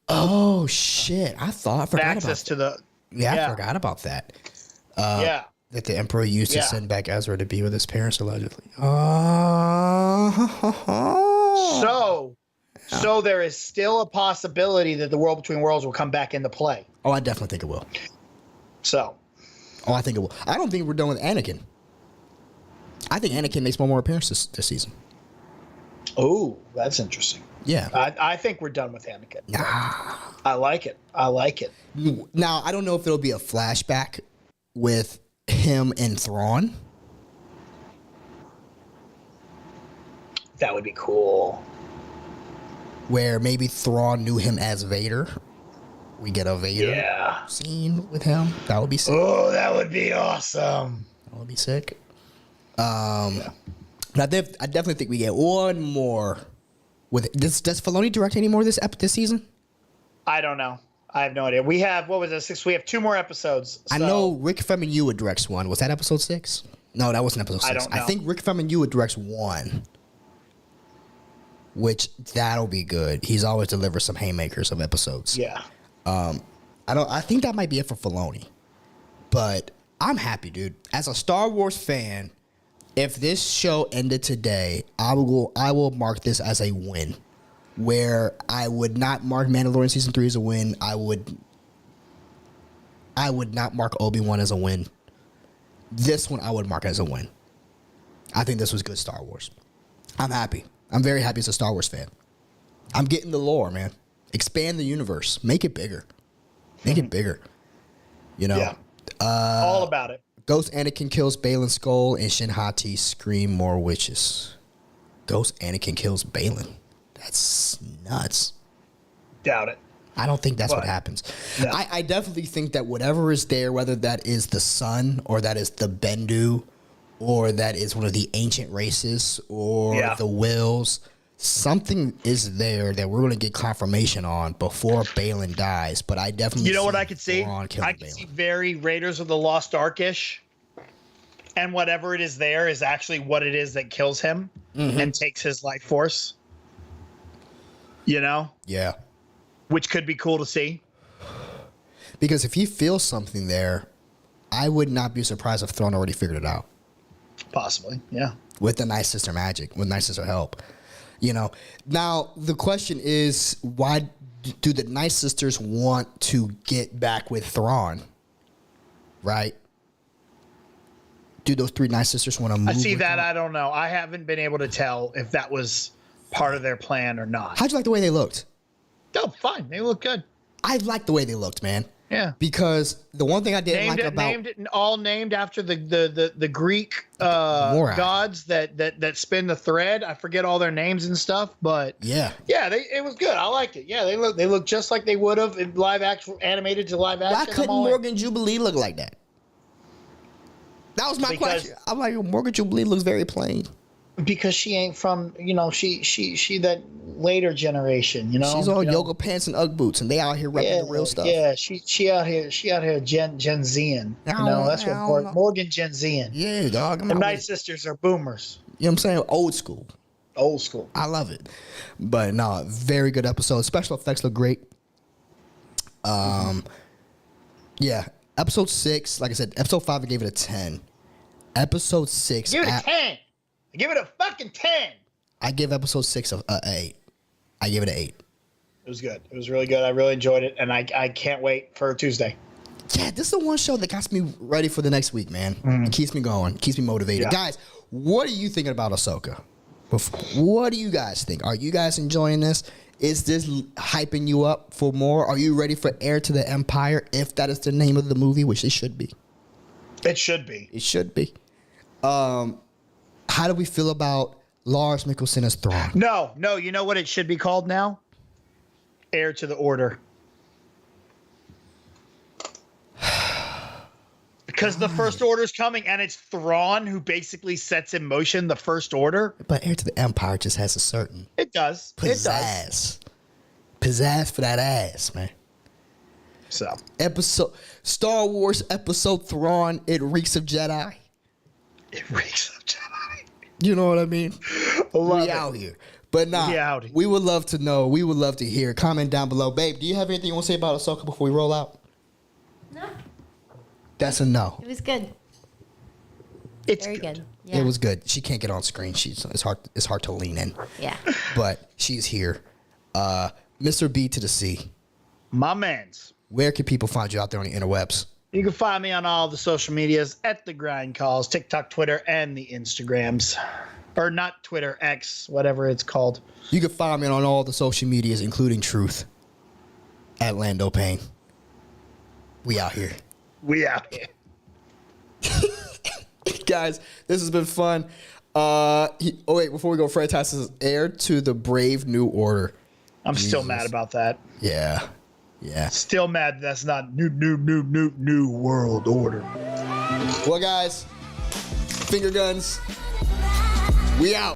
Oh shit! I forgot access about to the. I forgot about that. That the Emperor used to send back Ezra to be with his parents allegedly. So there is still a possibility that the World Between Worlds will come back into play. Oh, I definitely think it will. I think it will. I don't think we're done with Anakin. I think Anakin makes one more appearance this season. Oh, that's interesting. Yeah. I think we're done with Anakin. Nah. I like it. Now, I don't know if it'll be a flashback with him and Thrawn. That would be cool. Where maybe Thrawn knew him as Vader. We get a Vader scene with him. That would be sick. Oh, that would be awesome. That would be sick. I definitely think we get one more. Does Filoni direct any more this season? I don't know. I have no idea. We have, what was it, 6? We have 2 more episodes. So. I know Rick Famuyiwa directs one. Was that episode 6? No, that wasn't episode 6. I don't know. I think Rick Famuyiwa directs one. Which, that'll be good. He's always delivered some haymakers of episodes. Yeah. I think that might be it for Filoni. But I'm happy, dude. As a Star Wars fan, if this show ended today, I will mark this as a win. Where I would not mark Mandalorian Season 3 as a win. I would not mark Obi-Wan as a win. This one I would mark as a win. I think this was good Star Wars. I'm happy. I'm very happy as a Star Wars fan. I'm getting the lore, man. Expand the universe. Make it bigger. Make it bigger. You know? Yeah. All about it. Ghost Anakin kills Balin's skull, and Shin Hati scream more witches. Ghost Anakin kills Balin. That's nuts. Doubt it. I don't think that's what happens. No. I definitely think that whatever is there, whether that is the sun or that is the Bendu or that is one of the ancient races or the Wills, something is there that we're going to get confirmation on before Balin dies. But I definitely, you know what I could see? I could see very Raiders of the Lost Ark-ish, and whatever it is there is actually what it is that kills him and takes his life force. You know? Yeah. Which could be cool to see. Because if he feels something there, I would not be surprised if Thrawn already figured it out. Possibly, yeah. With the Night Sister magic, with Night Sister help. You know, now the question is, why do the Night Sisters want to get back with Thrawn? Right? Do those 3 Night Sisters want to move? I see that. Thrawn? I don't know. I haven't been able to tell if that was part of their plan or not. How'd you like the way they looked? Oh, fine. They look good. I liked the way they looked, man. Yeah. Because the one thing I didn't like about named after the Greek gods that spin the thread. I forget all their names and stuff, but it was good. I liked it. Yeah, they look just like they would have in live action, animated to live action. Why couldn't Morgan Jubilee look like that? That was my question. I'm like, Morgan Jubilee looks very plain. Because she ain't from, she that later generation, She's on yoga pants and Ugg boots, and they out here repping the real stuff. Yeah, she out here Gen Zian. That's what Morgan Gen Zian. Yeah, dog. The Night Sisters are boomers. You know what I'm saying? Old school. Old school. I love it. But no, very good episode. Special effects look great. Yeah. Episode 6, like I said, episode 5 I gave it a 10. Episode 6. Give it a 10. Give it a fucking 10. I give episode 6 an 8. I give it an 8. It was good. It was really good. I really enjoyed it, and I can't wait for Tuesday. Yeah, this is the one show that gets me ready for the next week, man. It keeps me going, keeps me motivated. Yeah. Guys, what are you thinking about Ahsoka? What do you guys think? Are you guys enjoying this? Is this hyping you up for more? Are you ready for Heir to the Empire, if that is the name of the movie, which it should be? It should be. It should be. How do we feel about Lars Mikkelsen as Thrawn? No. You know what it should be called now? Heir to the Order. Because the First Order's coming, and it's Thrawn who basically sets in motion the First Order. But Heir to the Empire just has a certain It does. pizzazz. Pizzazz for that ass, man. So Star Wars episode Thrawn, it reeks of Jedi. it reeks of Jedi. You know what I mean? We out here. But we would love to know. We would love to hear. Comment down below. Babe, do you have anything you want to say about Ahsoka before we roll out? No. That's a no. It was good. It's Very good. Yeah. It was good. She can't get on screen. It's hard to lean in. Yeah. But she's here. Mr. B to the C. My mans. Where can people find you out there on the interwebs? You can find me on all the social medias at The Grind Calls, TikTok, Twitter, and the Instagrams. Or not Twitter, X, whatever it's called. You can find me on all the social medias, including Truth, at Lando Payne. We out here. We out here. Guys, this has been fun. Before we go, Fred Tyson says Heir to the Brave New Order. I'm still mad about that. Yeah. Still mad that's not new world order. Well, guys, finger guns. We out.